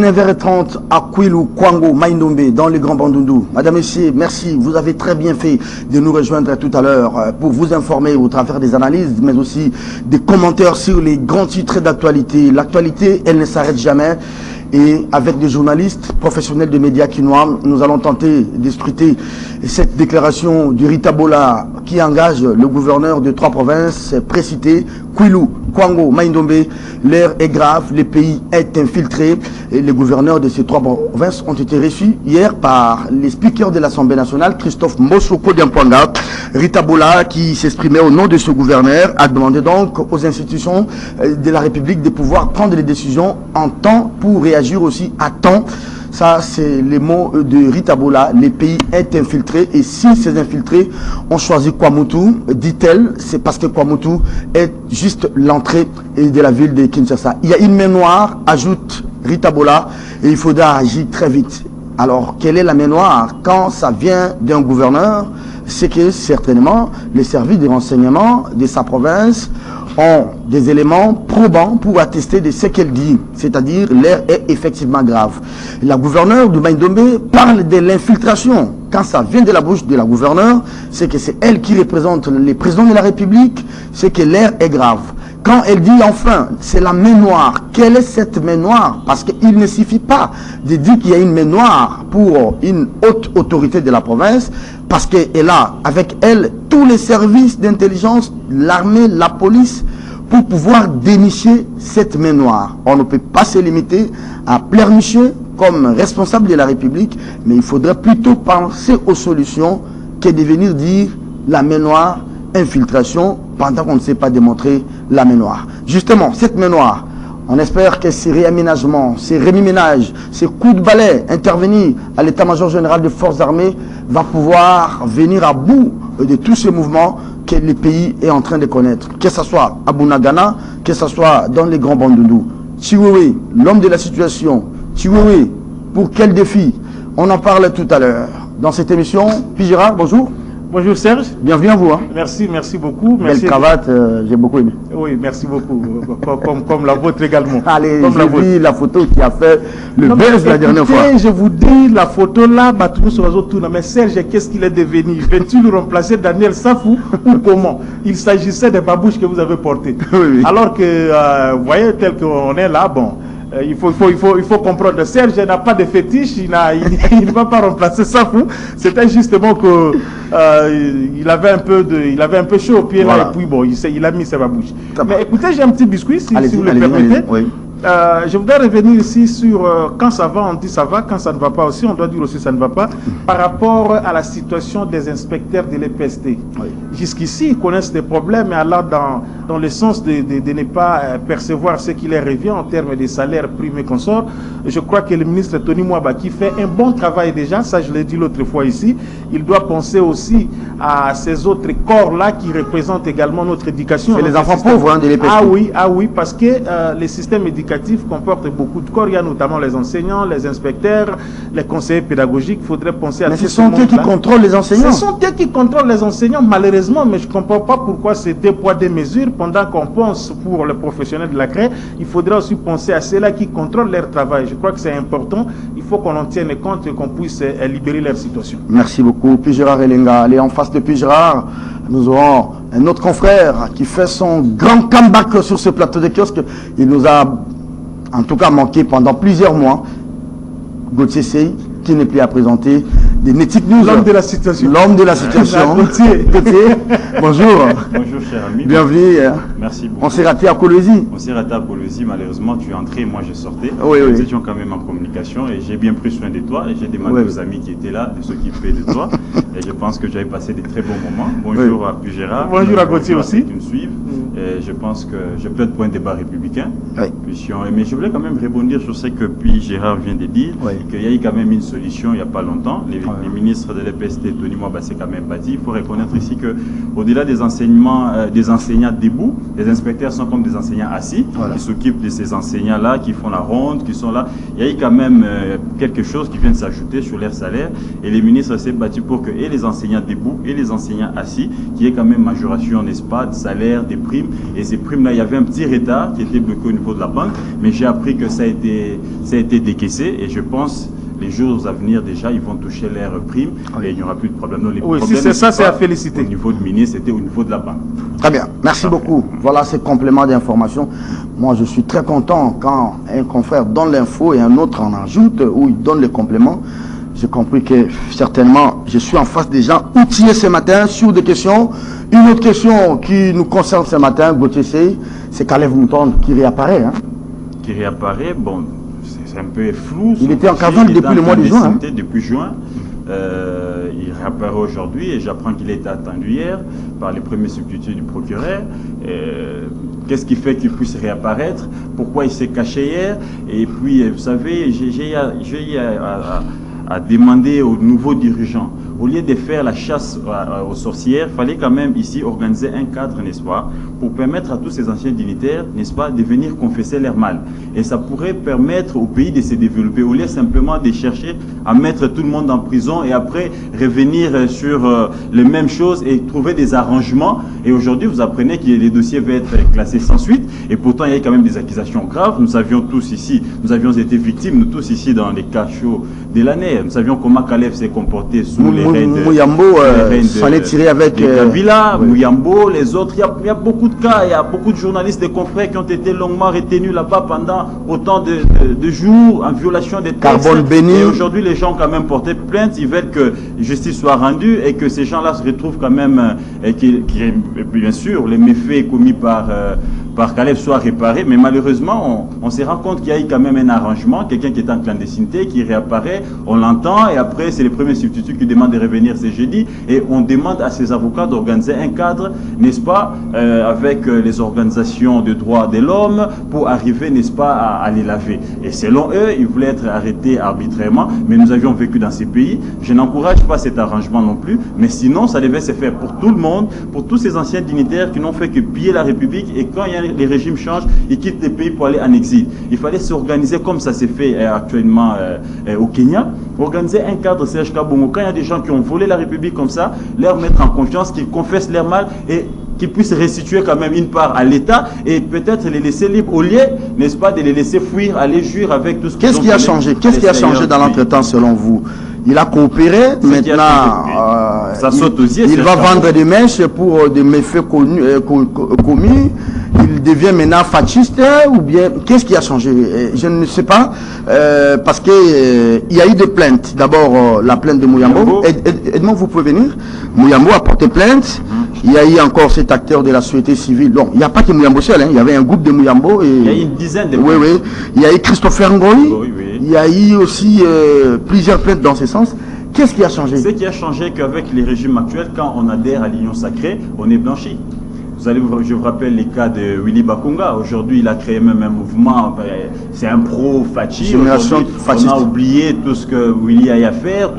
9h30 à Kwilu, Kwango, Maindombe, dans les Grands Bandundu. Madame, Messieurs, merci. Vous avez très bien fait de nous rejoindre tout à l'heure pour vous informer au travers des analyses, mais aussi des commentaires sur les grands titres d'actualité. L'actualité, elle ne s'arrête jamais. Et avec des journalistes professionnels de médias quinois, nous allons tenter de scruter cette déclaration du Rita Bola qui engage le gouverneur de 3 provinces précitées, Kwilu, Kwango, Maindombe. L'air est grave, le pays est infiltré et les gouverneurs de ces 3 provinces ont été reçus hier par les speakers de l'Assemblée nationale, Christophe Mbosoko Diampouanga. Rita Bola, qui s'exprimait au nom de ce gouverneur, a demandé donc aux institutions de la République de pouvoir prendre les décisions en temps pour réagir aussi à temps. Ça, c'est les mots de Rita Bola. Le pays est infiltré et si ces infiltrés ont choisi Kwamutu, dit-elle, c'est parce que Kwamutu est juste l'entrée de la ville de Kinshasa. Il y a une main noire, ajoute Rita Bola, et il faudra agir très vite. Alors, quelle est la main noire? Quand ça vient d'un gouverneur, c'est que certainement les services de renseignement de sa province ont des éléments probants pour attester de ce qu'elle dit, c'est-à-dire l'air est effectivement grave. La gouverneure de Maindombe parle de l'infiltration. Quand ça vient de la bouche de la gouverneure, c'est que c'est elle qui représente les présidents de la République, c'est que l'air est grave. Quand elle dit enfin, c'est la main noire, quelle est cette main noire? Parce qu'il ne suffit pas de dire qu'il y a une main noire pour une haute autorité de la province, parce qu'elle a avec elle tous les services d'intelligence, l'armée, la police, pour pouvoir dénicher cette main noire. On ne peut pas se limiter à pleurnicher comme responsable de la République, mais il faudrait plutôt penser aux solutions que de venir dire la main noire, infiltration, pendant qu'on ne sait pas démontrer la main noire. Justement, cette main noire, on espère que ces réaménagements, ces remue-ménages, ces coups de balai intervenus à l'état-major général des forces armées va pouvoir venir à bout de tous ces mouvements que le pays est en train de connaître. Que ce soit à Bunagana, que ce soit dans les Grands Bandundu. Chiwewe, l'homme de la situation. Chiwewe, pour quel défi? On en parle tout à l'heure. Dans cette émission, Puis Gérard, bonjour. Bonjour Serge. Bienvenue à vous. Hein. Merci beaucoup. Belle cravate, j'ai beaucoup aimé. Oui, merci beaucoup. comme la vôtre également. Allez, j'ai vu la photo qui a fait le buzz la dernière fois. Je vous dis, la photo là, mais Serge, qu'est-ce qu'il est devenu? Veux-tu le remplacer Daniel Safou ou comment? Il s'agissait des babouches que vous avez portées. Oui. Alors que, vous voyez, tel qu'on est là, bon... Il faut comprendre. Serge n'a pas de fétiche, il ne va pas remplacer Safou. C'était justement que il avait un peu chaud au pied là, et puis bon, il a mis sa babouche. Mais écoutez, j'ai un petit biscuit si vous le permettez. Oui. Je voudrais revenir ici sur quand ça va, on dit ça va, quand ça ne va pas aussi, on doit dire aussi ça ne va pas, par rapport à la situation des inspecteurs de l'EPST. Oui. Jusqu'ici, ils connaissent des problèmes allant dans le sens de ne pas percevoir ce qui leur revient en termes de salaire, primes et consorts. Je crois que le ministre Tony Mwaba, qui fait un bon travail déjà, ça je l'ai dit l'autre fois ici, il doit penser aussi à ces autres corps-là qui représentent également notre éducation. C'est les enfants pauvres de l'EPST. Ah oui, parce que le système éducatif comporte beaucoup de corps, il y a notamment les enseignants, les inspecteurs, les conseillers pédagogiques. Il faudrait penser à tout ce sont eux qui contrôlent les enseignants. Ce sont eux qui contrôlent les enseignants, malheureusement, mais je ne comprends pas pourquoi c'est 2 poids 2 mesures. Pendant qu'on pense pour les professionnels de la CRE, il faudrait aussi penser à ceux-là qui contrôlent leur travail. Je crois que c'est important. Il faut qu'on en tienne compte et qu'on puisse libérer leur situation. Merci beaucoup, Puis Gérard Elenga. Allez, en face de Puis Gérard, nous aurons un autre confrère qui fait son grand comeback sur ce plateau de kiosque. Il nous a en tout cas manqué pendant plusieurs mois. Gauthier Sey, qui n'est plus à présenter, des Nettic News. L'homme de la situation. L'homme de la situation. Gauthier, bonjour. Bonjour cher ami. Bienvenue. Merci beaucoup. On s'est raté à Kolwezi. On s'est raté à Kolwezi, malheureusement tu es entré, moi je sortais. Oui. Nous étions quand même en communication et j'ai bien pris soin de toi et j'ai demandé aux amis qui étaient là de s'occuper de toi. Et je pense que j'avais passé de très bons moments. Bonjour à Puis Gérard. Bonjour à Gauthier aussi. Tu me suives. Et je pense que je plaide pour un débat républicain. Oui. Mais je voulais quand même rebondir sur ce que Puis Gérard vient de dire, qu'il y a eu quand même une solution il n'y a pas longtemps. Les ministres de l'EPST, Tony Mwaba, s'est quand même bâti. Il faut reconnaître ici qu'au-delà des enseignants debout, Les inspecteurs sont comme des enseignants assis, qui s'occupent de ces enseignants-là, qui font la ronde, qui sont là. Il y a eu quand même quelque chose qui vient de s'ajouter sur leur salaire. Et les ministres s'est battu pour que et les enseignants debout et les enseignants assis, qu'il y ait quand même majoration, n'est-ce pas, de salaire, des primes. Et ces primes-là, il y avait un petit retard qui était bloqué au niveau de la banque, mais j'ai appris que ça a été décaissé et je pense les jours à venir déjà, ils vont toucher leurs primes et il n'y aura plus de problème. Non, oui, si c'est ça, c'est à féliciter. Au niveau du ministre, c'était au niveau de la banque. Très bien, merci beaucoup. Voilà ces compléments d'information. Moi, je suis très content quand un confrère donne l'info et un autre en ajoute ou il donne les compléments. J'ai compris que certainement, je suis en face des gens outillés ce matin sur des questions. Une autre question qui nous concerne ce matin, Gauthier Sey, c'est Caleb Mouton qui réapparaît. Hein? Qui réapparaît, bon, c'est un peu flou. Il était en cavale depuis le mois de juin. Hein? Depuis juin. Il réapparaît aujourd'hui et j'apprends qu'il a été attendu hier par les premiers substituts du procureur. Qu'est-ce qui fait qu'il puisse réapparaître? Pourquoi il s'est caché hier? Et puis, vous savez, j'ai à demander aux nouveaux dirigeants, au lieu de faire la chasse aux sorcières, il fallait quand même ici organiser un cadre, n'est-ce pas, pour permettre à tous ces anciens dignitaires, n'est-ce pas, de venir confesser leur mal. Et ça pourrait permettre au pays de se développer, au lieu simplement de chercher à mettre tout le monde en prison et après revenir sur les mêmes choses et trouver des arrangements. Et aujourd'hui, vous apprenez que les dossiers vont être classés sans suite. Et pourtant, il y a quand même des accusations graves. Nous avions tous ici, nous avions été victimes, nous tous ici dans les cas chauds de l'année. Nous savions comment Caleb s'est comporté sous les règnes de Mouyambo, s'en est tiré avec Kabila, Mouyambo, les autres. Il y a beaucoup de cas, il y a beaucoup de journalistes, des confrères qui ont été longuement retenus là-bas pendant autant de jours en violation des textes. Carbone béni. Et aujourd'hui, les gens ont quand même porté plainte. Ils veulent que justice soit rendue et que ces gens-là se retrouvent quand même, et bien sûr, les méfaits commis par Caleb soient réparés. Mais malheureusement, on se rend compte qu'il y a eu quand même un arrangement. Quelqu'un qui est en clandestinité, qui réapparaît, on l'entend et après, c'est les premiers substituts qui demandent de revenir ce jeudi. Et on demande à ces avocats d'organiser un cadre, n'est-ce pas, avec les organisations de droits de l'homme pour arriver, n'est-ce pas, à les laver. Et selon eux, ils voulaient être arrêtés arbitrairement, mais nous avions vécu dans ces pays. Je n'encourage pas cet arrangement non plus, mais sinon, ça devait se faire pour tout le monde, pour tous ces anciens dignitaires qui n'ont fait que piller la République et quand les régimes changent, ils quittent les pays pour aller en exil. Il fallait s'organiser comme ça s'est fait actuellement au Kenya, organiser un cadre Serge Kabongo. Quand il y a des gens qui ont volé la République comme ça, leur mettre en confiance, qu'ils confessent leur mal et qu'ils puissent restituer quand même une part à l'État et peut-être les laisser libres au lieu, n'est-ce pas, de les laisser fuir, aller jouir avec tout ce qu'ils ont. Qu'est-ce qui a changé? Qu'est-ce qui a changé dans l'entretemps selon vous? Il a coopéré, maintenant ça saute aux yeux, il va vendre des mèches pour des méfaits commis. Il devient maintenant fasciste ou bien qu'est-ce qui a changé? Je ne sais pas parce que il y a eu des plaintes. D'abord la plainte de Mouyambo. Edmond, vous pouvez venir. Mouyambo a porté plainte. Il y a eu encore cet acteur de la société civile. Donc il n'y a pas que Mouyambo seul. Il y avait un groupe de Mouyambo. Il y a eu une dizaine de plaintes. Oui, oui. Il y a eu Christopher Ngoï. Il y a eu aussi plusieurs plaintes dans ce sens. Qu'est-ce qui a changé? Ce qui a changé qu'avec les régimes actuels, quand on adhère à l'Union sacrée, on est blanchi. Je vous rappelle les cas de Willy Bakunga. Aujourd'hui, il a créé même un mouvement. C'est un pro-Fachi. On a oublié tout ce que Willy a eu à faire.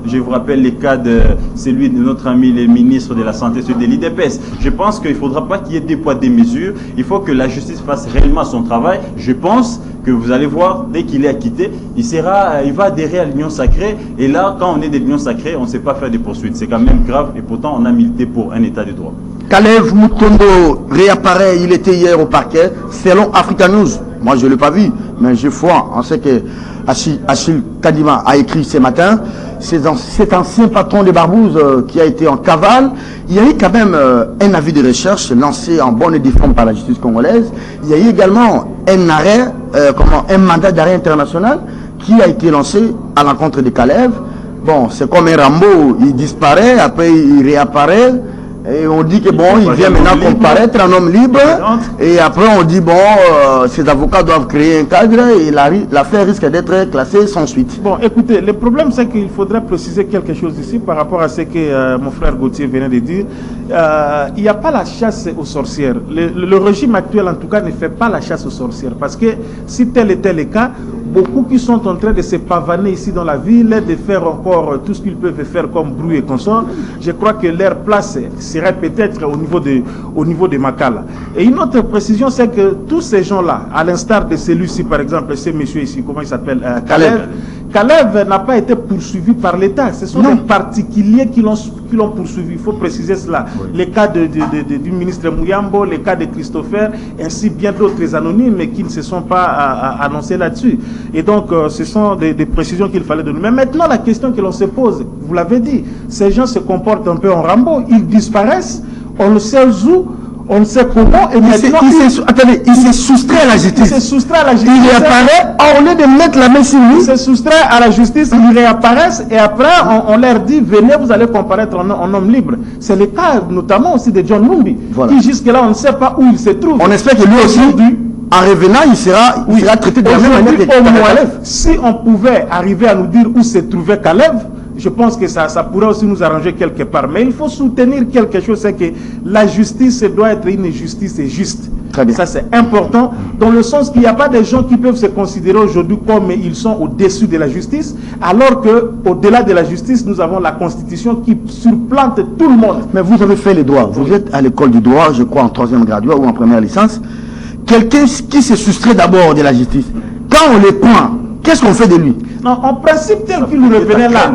Je vous rappelle les cas de celui de notre ami le ministre de la Santé, celui de l'IDPS. Je pense qu'il ne faudra pas qu'il y ait des poids, des mesures. Il faut que la justice fasse réellement son travail. Je pense que vous allez voir, dès qu'il est acquitté, il va adhérer à l'Union sacrée. Et là, quand on est de l'Union sacrée, on ne sait pas faire des poursuites. C'est quand même grave. Et pourtant, on a milité pour un état de droit. Caleb Moutondo réapparaît, il était hier au parquet, selon Africa News. Moi, je ne l'ai pas vu, mais je crois, on sait que Achille Kadima a écrit ce matin, cet ancien patron des Barbouzes qui a été en cavale. Il y a eu quand même un avis de recherche lancé en bonne et due forme par la justice congolaise. Il y a eu également un arrêt, un mandat d'arrêt international qui a été lancé à l'encontre de Caleb. Bon, c'est comme un Rambo, il disparaît, après il réapparaît. Et on dit que bon, il vient maintenant comparaître un homme libre. Et après on dit bon, ces avocats doivent créer un cadre et l'affaire risque d'être classée sans suite. Bon, écoutez, le problème c'est qu'il faudrait préciser quelque chose ici par rapport à ce que mon frère Gauthier venait de dire. Il n'y a pas la chasse aux sorcières. Le régime actuel en tout cas ne fait pas la chasse aux sorcières. Parce que si tel était le cas, beaucoup qui sont en train de se pavaner ici dans la ville, de faire encore tout ce qu'ils peuvent faire comme bruit et consort. Je crois que leur place serait peut-être au niveau de Makala. Et une autre précision, c'est que tous ces gens-là, à l'instar de celui-ci par exemple, ce monsieur ici, comment il s'appelle, Kalev n'a pas été poursuivi par l'État. Ce sont des particuliers qui l'ont poursuivi. Il faut préciser cela. Oui. Les cas du ministre Mouyambo, les cas de Christopher, ainsi bien d'autres anonymes qui ne se sont pas annoncés là-dessus. Et donc, ce sont des précisions qu'il fallait donner. Mais maintenant, la question que l'on se pose, vous l'avez dit, ces gens se comportent un peu en Rambo. Ils disparaissent, on ne sait où, on ne sait comment, et maintenant il s'est soustrait à la justice. Il s'est soustrait à la justice. Il réapparaît, au lieu de mettre la main sur lui. Il s'est soustrait à la justice, ils réapparaissent, et après, on leur dit, venez, vous allez comparaître en homme libre. C'est le cas, notamment aussi de John Numbi, qui jusque-là, on ne sait pas où il se trouve. On espère que lui aussi, en revenant, il sera traité de la même manière que Kalev. Si on pouvait arriver à nous dire où se trouvait Kalev, je pense que ça pourrait aussi nous arranger quelque part. Mais il faut soutenir quelque chose, c'est que la justice doit être une justice juste. Très bien. Ça, c'est important, dans le sens qu'il n'y a pas des gens qui peuvent se considérer aujourd'hui comme ils sont au-dessus de la justice, alors qu'au-delà de la justice, nous avons la Constitution qui surplante tout le monde. Mais vous avez fait les droits. Vous êtes à l'école du droit, je crois, en 3e graduat ou en première licence. Quelqu'un qui se soustrait d'abord de la justice, quand on le prend, qu'est-ce qu'on fait de lui? Non, en principe, tel qu'il nous revenait là,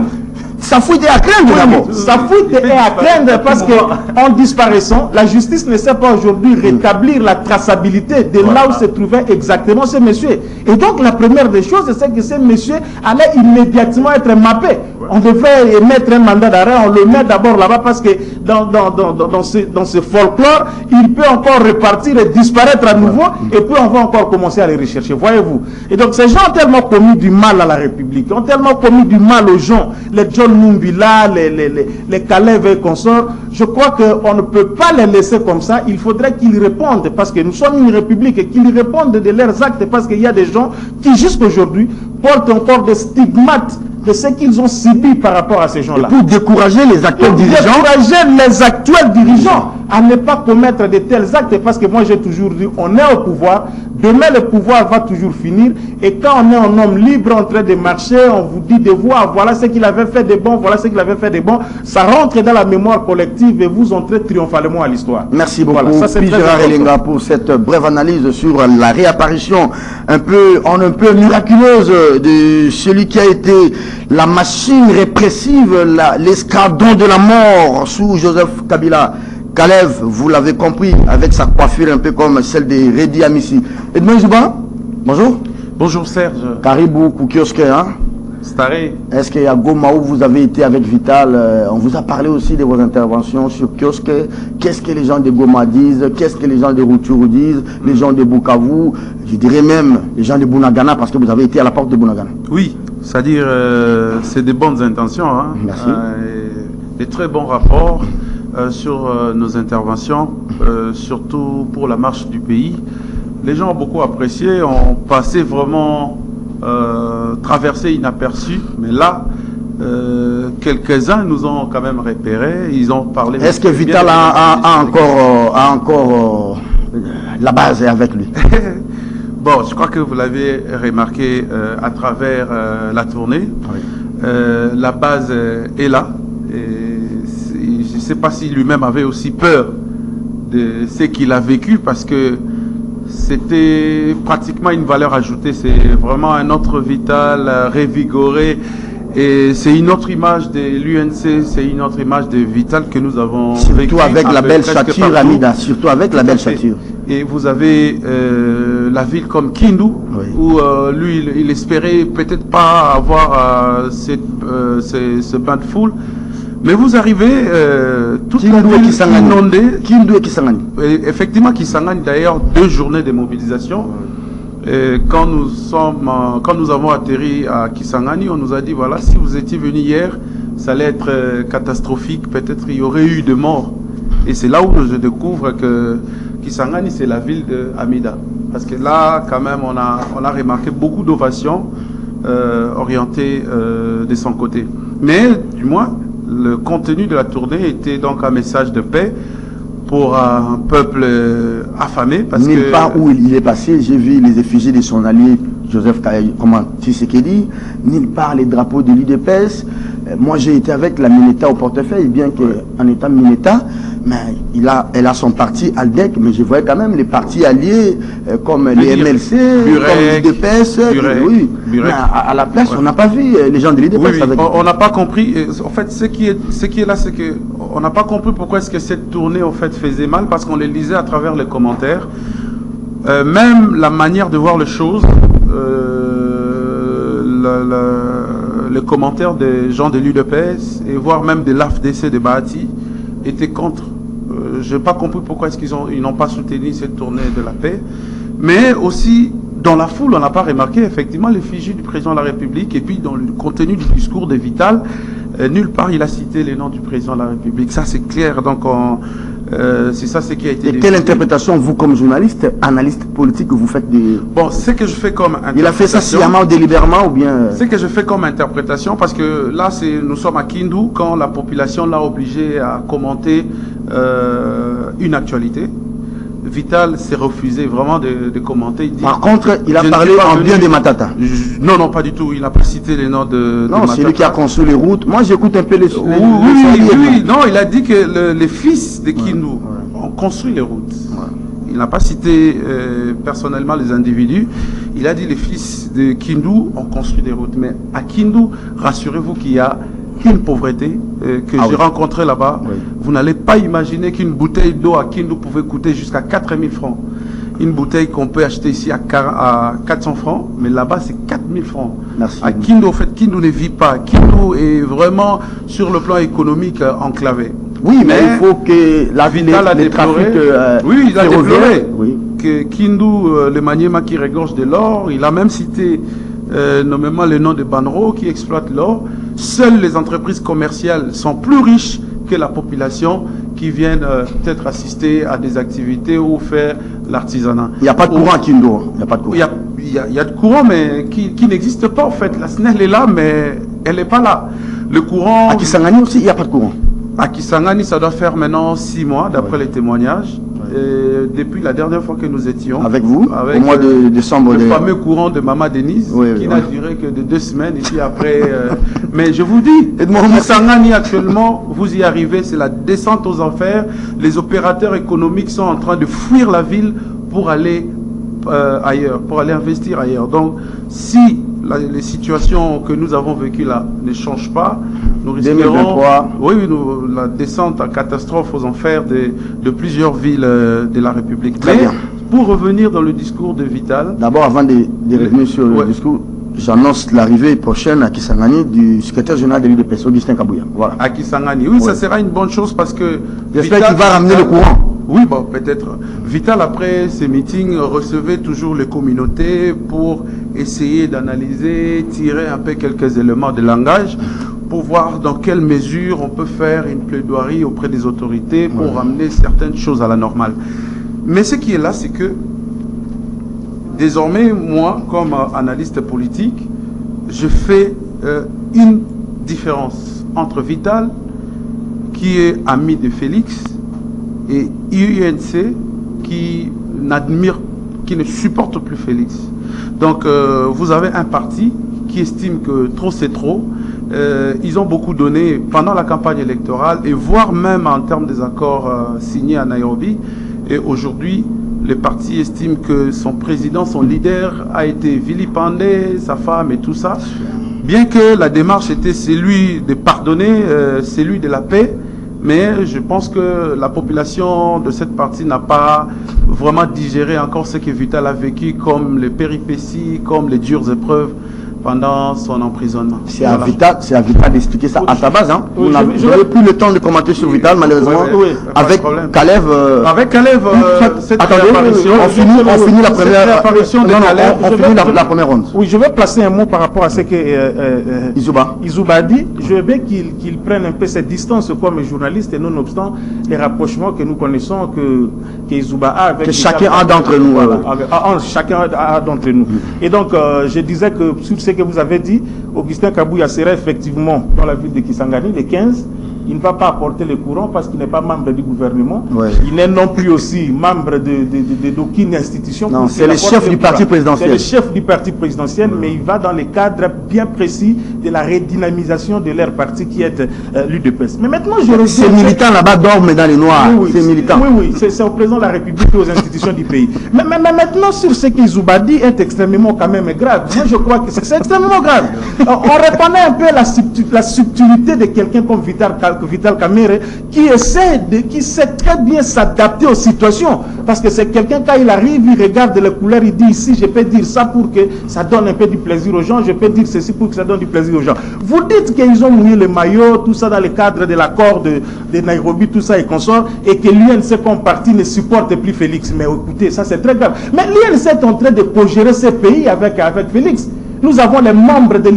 sa fuite est à craindre d'abord. Sa fuite est à craindre parce qu'en disparaissant, la justice ne sait pas aujourd'hui rétablir la traçabilité de là où se trouvait exactement ce monsieur. Et donc la première des choses, c'est que ce monsieur allait immédiatement être mappé. On devrait émettre un mandat d'arrêt, on le met d'abord là-bas parce que dans ce folklore, il peut encore repartir et disparaître à nouveau, et puis on va encore commencer à les rechercher, voyez-vous. Et donc ces gens ont tellement commis du mal à la République, ont tellement commis du mal aux gens, les John Mumbila, les Kalev et consorts. Je crois qu'on ne peut pas les laisser comme ça. Il faudrait qu'ils répondent, parce que nous sommes une république, et qu'ils répondent de leurs actes, parce qu'il y a des gens qui jusqu'aujourd'hui portent encore des stigmates de ce qu'ils ont subi par rapport à ces gens-là. Pour décourager les actuels dirigeants. Décourager les actuels dirigeants à ne pas commettre de tels actes, parce que moi j'ai toujours dit, on est au pouvoir, demain le pouvoir va toujours finir, et quand on est un homme libre en train de marcher, on vous dit de voir, voilà ce qu'il avait fait de bon, voilà ce qu'il avait fait de bon, ça rentre dans la mémoire collective et vous entrez triomphalement à l'histoire. Merci beaucoup, Gérard Elenga, pour cette brève analyse sur la réapparition un peu miraculeuse de celui qui a été la machine répressive, l'escadron de la mort sous Joseph Kabila. Kalev, vous l'avez compris, avec sa coiffure un peu comme celle de Redi Amissi. Edmond Zouba, bonjour. Bonjour Serge. Caribou Koukioske, hein? Staré. Est-ce qu'à Goma, où vous avez été avec Vital, on vous a parlé aussi de vos interventions sur Kiosque? Qu'est-ce que les gens de Goma disent? Qu'est-ce que les gens de Rutshuru disent? Les gens de Bukavu? Je dirais même les gens de Bunagana, parce que vous avez été à la porte de Bunagana. Oui, c'est-à-dire c'est des bonnes intentions, hein? Merci. Des très bons rapports sur nos interventions, surtout pour la marche du pays. Les gens ont beaucoup apprécié, ont passé vraiment traversé inaperçu, mais là, quelques-uns nous ont quand même repérés, ils ont parlé... Est-ce que Vital a encore la base avec lui? Bon, je crois que vous l'avez remarqué à travers la tournée. Oui. La base est là. Et je ne sais pas si lui-même avait aussi peur de ce qu'il a vécu, parce que c'était pratiquement une valeur ajoutée. C'est vraiment un autre Vital revigoré. Et c'est une autre image de l'UNC, c'est une autre image de Vital que nous avons surtout avec la belle châture, Amida, surtout avec la belle châture. Et vous avez la ville comme Kindu, oui, où lui, il espérait peut-être pas avoir ce bain de foule. Mais vous arrivez, toute la ville inondée. Kindu et Kisangani. Effectivement, Kisangani, d'ailleurs, 2 journées de mobilisation. Et quand nous avons atterri à Kisangani, on nous a dit, voilà, si vous étiez venu hier, ça allait être catastrophique, peut-être il y aurait eu de morts. Et c'est là où je découvre que Kisangani, c'est la ville de Amida. Parce que là, quand même, on a remarqué beaucoup d'ovations orientées de son côté. Mais, du moins, le contenu de la tournée était donc un message de paix pour un peuple affamé. Parce Nulle part où il est passé, j'ai vu les effigies de son allié Joseph Tshisekedi, nulle part les drapeaux de l'UDPS. Moi, j'ai été avec la Mineta au portefeuille, bien qu'en étant Mineta, mais elle a son parti ALDEC, mais je voyais quand même les partis alliés comme les MLC, comme l'UDPS. Oui. Mais à la place, on n'a pas vu les gens de l'UDPS. On n'a pas compris. En fait, ce qui est là, c'est que on n'a pas compris pourquoi est-ce que cette tournée en fait faisait mal, parce qu'on les lisait à travers les commentaires. Même la manière de voir les choses, les commentaires des gens de l'UDPS et voire même de l'AFDC de Bahati étaient contre. Je n'ai pas compris pourquoi est-ce qu'ils n'ont pas soutenu cette tournée de la paix. Mais aussi, dans la foule, on n'a pas remarqué effectivement l'effigie du président de la République, et puis dans le contenu du discours de Vital, nulle part il a cité les noms du président de la République. Ça c'est clair, donc c'est ça ce qui a été... Et quelle interprétation, vous comme journaliste, analyste politique, vous faites des... Bon, ce que je fais comme interprétation... Il a fait ça sciemment ou délibérément ou bien... Ce que je fais comme interprétation, parce que là nous sommes à Kindu, quand la population l'a obligé à commenter une actualité. Vital s'est refusé vraiment de commenter. Il dit, par contre, il a parlé en bien de Matata. Non, pas du tout. Il n'a pas cité les noms de Non, c'est lui qui a construit les routes. Moi, j'écoute un peu les... Oui, non, il a dit que les fils de Kindu ont construit les routes. Il n'a pas cité personnellement les individus. Il a dit les fils de Kindu ont construit des routes. Mais à Kindu, rassurez-vous qu'il y a une pauvreté que j'ai rencontrée là-bas. Oui. Vous n'allez pas imaginer qu'une bouteille d'eau à Kindu pouvait coûter jusqu'à 4000 francs. Une bouteille qu'on peut acheter ici à 400 francs, mais là-bas c'est 4000 francs. Merci. À Kindu, en fait, Kindu ne vit pas. Kindu est vraiment sur le plan économique enclavé. Oui, mais il faut que la ville a déploré. Oui, il a déploré. Oui. Que Kindu, le Maniema qui regorge de l'or, il a même cité nommément le nom de Banro qui exploite l'or. Seules les entreprises commerciales sont plus riches que la population qui viennent peut-être assister à des activités ou faire l'artisanat. Il n'y a pas de courant à Kindu. Il n'y a pas de courant. Il y a de courant, mais qui n'existe pas en fait. La SNEL est là, mais elle n'est pas là. Le courant... À Kisangani aussi, il n'y a pas de courant. À Kisangani, ça doit faire maintenant 6 mois, d'après les témoignages. Depuis la dernière fois que nous étions avec vous, au mois de décembre, le fameux courant de Maman Denise, qui n'a duré que de 2 semaines, et puis après mais je vous dis, Kisangani actuellement, vous y arrivez, c'est la descente aux enfers. Les opérateurs économiques sont en train de fuir la ville pour aller ailleurs, pour aller investir ailleurs. Donc si les situations que nous avons vécues là ne changent pas, nous risquerons la descente en catastrophe aux enfers de plusieurs villes de la République. Très bien. Pour revenir dans le discours de Vital... D'abord, avant de revenir sur le discours, j'annonce l'arrivée prochaine à Kisangani du secrétaire général de l'UDPS, Augustin Kabouya. Voilà. À Kisangani, oui, ça sera une bonne chose parce que... J'espère qu'il va ramener le courant. Oui, bon, peut-être. Vital, après ces meetings, recevait toujours les communautés pour essayer d'analyser, tirer un peu quelques éléments de langage pour voir dans quelle mesure on peut faire une plaidoirie auprès des autorités pour ramener certaines choses à la normale. Mais ce qui est là, c'est que désormais, moi, comme analyste politique, je fais une différence entre Vital, qui est ami de Félix, et UNC, qui ne supporte plus Félix. Donc, vous avez un parti qui estime que trop c'est trop. Ils ont beaucoup donné pendant la campagne électorale et voire même en termes des accords signés à Nairobi. Et aujourd'hui, le parti estime que son président, son leader a été vilipendé, sa femme et tout ça. Bien que la démarche était celui de pardonner, celui de la paix, mais je pense que la population de cette partie n'a pas vraiment digéré encore ce que Vital a vécu comme les péripéties, comme les dures épreuves pendant son emprisonnement. C'est à Vital d'expliquer ça à sa base. Hein. Vous n'avez plus le temps de commenter sur Vital, malheureusement. Avec Kalev. Avec Kalev, attendez, on finit la première apparition de Kalev. On finit la première ronde. Oui, je vais placer un mot par rapport à ce que Izouba a dit. Je veux bien qu'il prenne un peu cette distance comme journaliste, et nonobstant les rapprochements que nous connaissons que Izouba a avec... Que chacun a d'entre nous. Chacun a d'entre nous. Et donc, je disais que sur ce que vous avez dit, Augustin Kabouya sera effectivement dans la ville de Kisangani le 15 il ne va pas apporter le courant parce qu'il n'est pas membre du gouvernement. Ouais. Il n'est non plus aussi membre d'aucune institution. Non, c'est le chef du parti présidentiel. C'est le chef du parti présidentiel, mais il va dans le cadre bien précis de la redynamisation de leur parti qui est l'UDPS. Mais maintenant, je reviens... Ces militants là-bas dorment dans les noirs. Oui, ces militants. Oui, c'est au président de la République et aux institutions du pays. Mais maintenant, sur ce qu'Izouba dit est extrêmement quand même grave. Moi, je crois que c'est extrêmement grave. On reconnaît un peu la subtilité de quelqu'un comme Vital Kamerhe qui sait très bien s'adapter aux situations. Parce que c'est quelqu'un, quand il arrive, il regarde les couleurs, il dit ici, je peux dire ça pour que ça donne un peu du plaisir aux gens, je peux dire ceci pour que ça donne du plaisir aux gens. Vous dites qu'ils ont mouillé le maillot, tout ça dans le cadre de l'accord de Nairobi, tout ça et consorts, et que l'UNC comme parti ne supporte plus Félix. Mais écoutez, ça c'est très grave. Mais l'UNC est en train de co-gérer ces pays avec Félix. Nous avons les membres de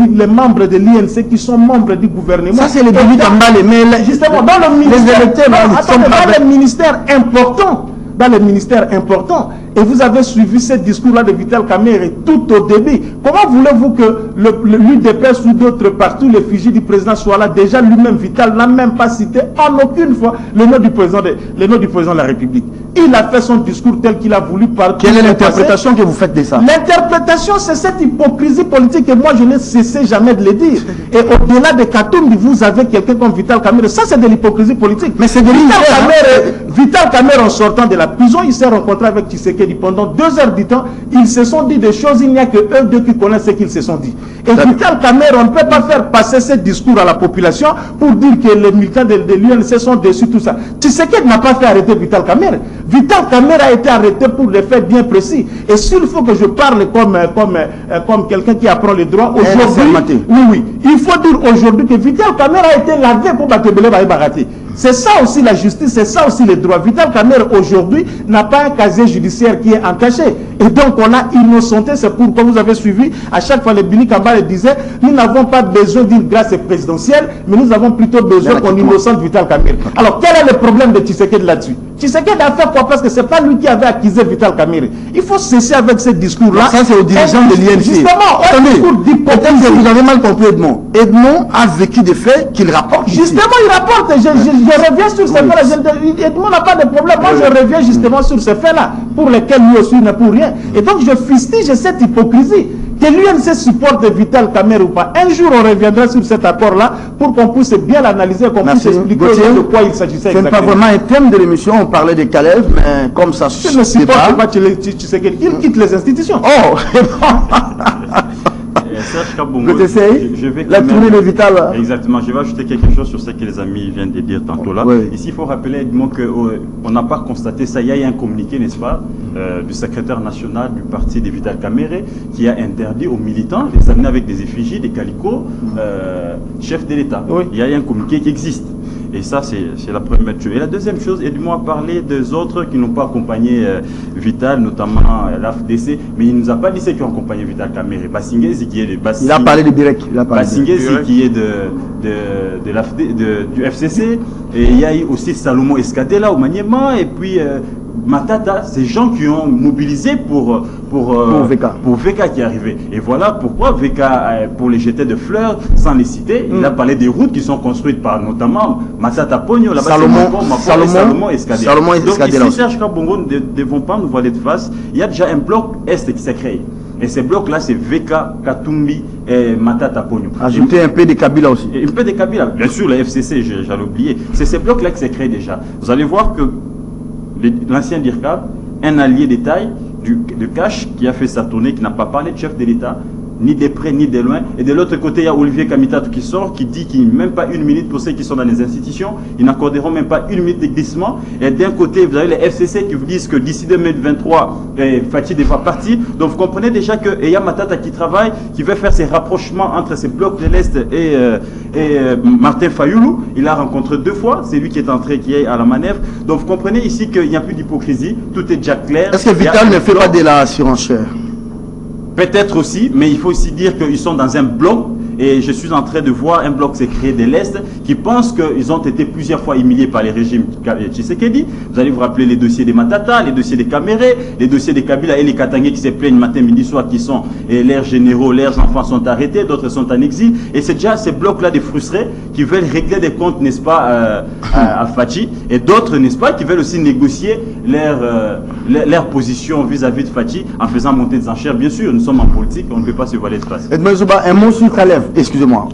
l'INC qui sont membres du gouvernement. Ça, c'est les débits en bas, mais justement, dans le ministère important, dans les ministères importants, et vous avez suivi ce discours-là de Vital Kamerhe tout au début. Comment voulez-vous que l'UDPS ou d'autres partout, les figures du président soient là? Déjà, lui-même, Vital, n'a même pas cité en aucune fois le nom du président de la République. Il a fait son discours tel qu'il a voulu parler. Quelle est l'interprétation que vous faites de ça? L'interprétation, c'est cette hypocrisie politique, et moi, je n'ai cessé jamais de le dire. Et au-delà de Katumbi, vous avez quelqu'un comme Vital Kamerhe. Ça, c'est de l'hypocrisie politique. Mais c'est de Vital Kamerhe, en sortant de la prison, il s'est rencontré avec Tshisekedi. Pendant 2 heures du temps, ils se sont dit des choses, il n'y a que eux deux qui connaissent ce qu'ils se sont dit. Et Vital Kamerhe, on ne peut pas faire passer ce discours à la population pour dire que les militants de l'UNC sont déçus, tout ça. Tshisekedi n'a pas fait arrêter Vital Kamerhe. Vital Kamerhe a été arrêté pour des faits bien précis. Et s'il faut que je parle comme quelqu'un qui apprend le droit, aujourd'hui, oui, il faut dire aujourd'hui que Vital Kamerhe a été lavé pour Batebele Baïbarati. C'est ça aussi la justice, c'est ça aussi les droits. Vital Kamerhe aujourd'hui n'a pas un casier judiciaire qui est entaché. Et donc on a innocenté, c'est pourquoi vous avez suivi, à chaque fois les Bini Kambale disaient, nous n'avons pas besoin d'une grâce présidentielle, mais nous avons plutôt besoin qu'on innocente Vital Kamerhe. Alors quel est le problème de Tshisekedi là-dessus? Tshisekedi a fait quoi? Parce que ce n'est pas lui qui avait accusé Vital Kamerhe. Il faut cesser avec ce discours-là. Ça, c'est aux dirigeants de l'INC. Justement, peut-être que vous avez mal compris Edmond. Edmond a vécu des faits qu'il rapporte. Justement, il rapporte. Je reviens sur ces faits-là. Edmond n'a pas de problème. Moi, je reviens justement sur ces faits-là, pour lesquels lui aussi n'est pour rien. Et donc, je fustige cette hypocrisie. Que l'UNC supporte Vital Kamerhe ou pas. Un jour, on reviendra sur cet accord-là pour qu'on puisse bien l'analyser, qu'on puisse expliquer de quoi il s'agissait exactement. Ce n'est pas vraiment un thème de l'émission, on parlait de Kalev, mais comme ça je ne supporte pas Tshisekedi, il quitte les institutions. Oh Serge Kabongo, je vais la tournée de Vital. Exactement, je vais ajouter quelque chose sur ce que les amis viennent de dire tantôt là. Oui. Ici, il faut rappeler Edmond qu'on n'a pas constaté ça. Il y a un communiqué, n'est-ce pas, du secrétaire national du parti de Vital Kamerhe qui a interdit aux militants de s'amener avec des effigies, des calicots, chef de l'État. Oui. Il y a un communiqué qui existe. Et ça, c'est la première chose. Et la deuxième chose, Edmond a parlé des autres qui n'ont pas accompagné Vital, notamment l'AFDC, mais il ne nous a pas dit ceux qui ont accompagné Vital Kamerhe. Bassingesi qui est de Il a parlé de Birek. Bassingesi qui est du FCC. Et il y a eu aussi Salomon Escadela au Maniema. Et puis Matata, ces gens qui ont mobilisé pour VK qui est arrivé. Et voilà pourquoi VK, pour les jeter de fleurs, sans les citer, il a parlé des routes qui sont construites par notamment Matata Pogno, Salomon Escadela. Donc ici, Serge Kabongo, ne devons pas nous voiler de face. Il y a déjà un bloc Est qui s'est créé. Et ce bloc-là, c'est VK, Katumbi et Matata Pogno. Ajouter un peu de Kabila aussi. Un peu de Kabila. Bien sûr, le FCC, j'allais oublier. C'est ce bloc-là qui s'est créé déjà. Vous allez voir que l'ancien DIRCAB, un allié de taille de Cash qui a fait sa tournée, qui n'a pas parlé de chef de l'État, ni de près ni de loin. Et de l'autre côté, il y a Olivier Kamitatou qui sort, qui dit qu'il n'y a même pas une minute pour ceux qui sont dans les institutions. Ils n'accorderont même pas une minute de glissement. Et d'un côté, vous avez les FCC qui vous disent que d'ici 2023, Fatih devra partir. Donc vous comprenez déjà qu'il y a Matata qui travaille, qui veut faire ces rapprochements entre ces blocs de l'Est et Martin Fayoulou. Il a rencontré 2 fois. C'est lui qui est entré, qui est à la manœuvre. Donc vous comprenez ici qu'il n'y a plus d'hypocrisie. Tout est déjà clair. Est-ce que Vital ne fait pas de la surenchère? Peut-être aussi, mais il faut aussi dire qu'ils sont dans un bloc et je suis en train de voir un bloc s'est créé de l'Est qui pense qu'ils ont été plusieurs fois humiliés par les régimes Tshisekedi. Vous allez vous rappeler les dossiers des Matata, les dossiers des Caméré, les dossiers des Kabila et les Katangé qui se plaignent matin, midi, soir, qui sont, et leurs généraux, leurs enfants sont arrêtés, d'autres sont en exil. Et c'est déjà ces blocs-là des frustrés qui veulent régler des comptes, n'est-ce pas, à Fachi, et d'autres, n'est-ce pas, qui veulent aussi négocier leur position vis-à-vis de Fachi en faisant monter des enchères. Bien sûr, nous sommes en politique, on ne peut pas se voiler de face. Un mot sur Kalev, excusez-moi.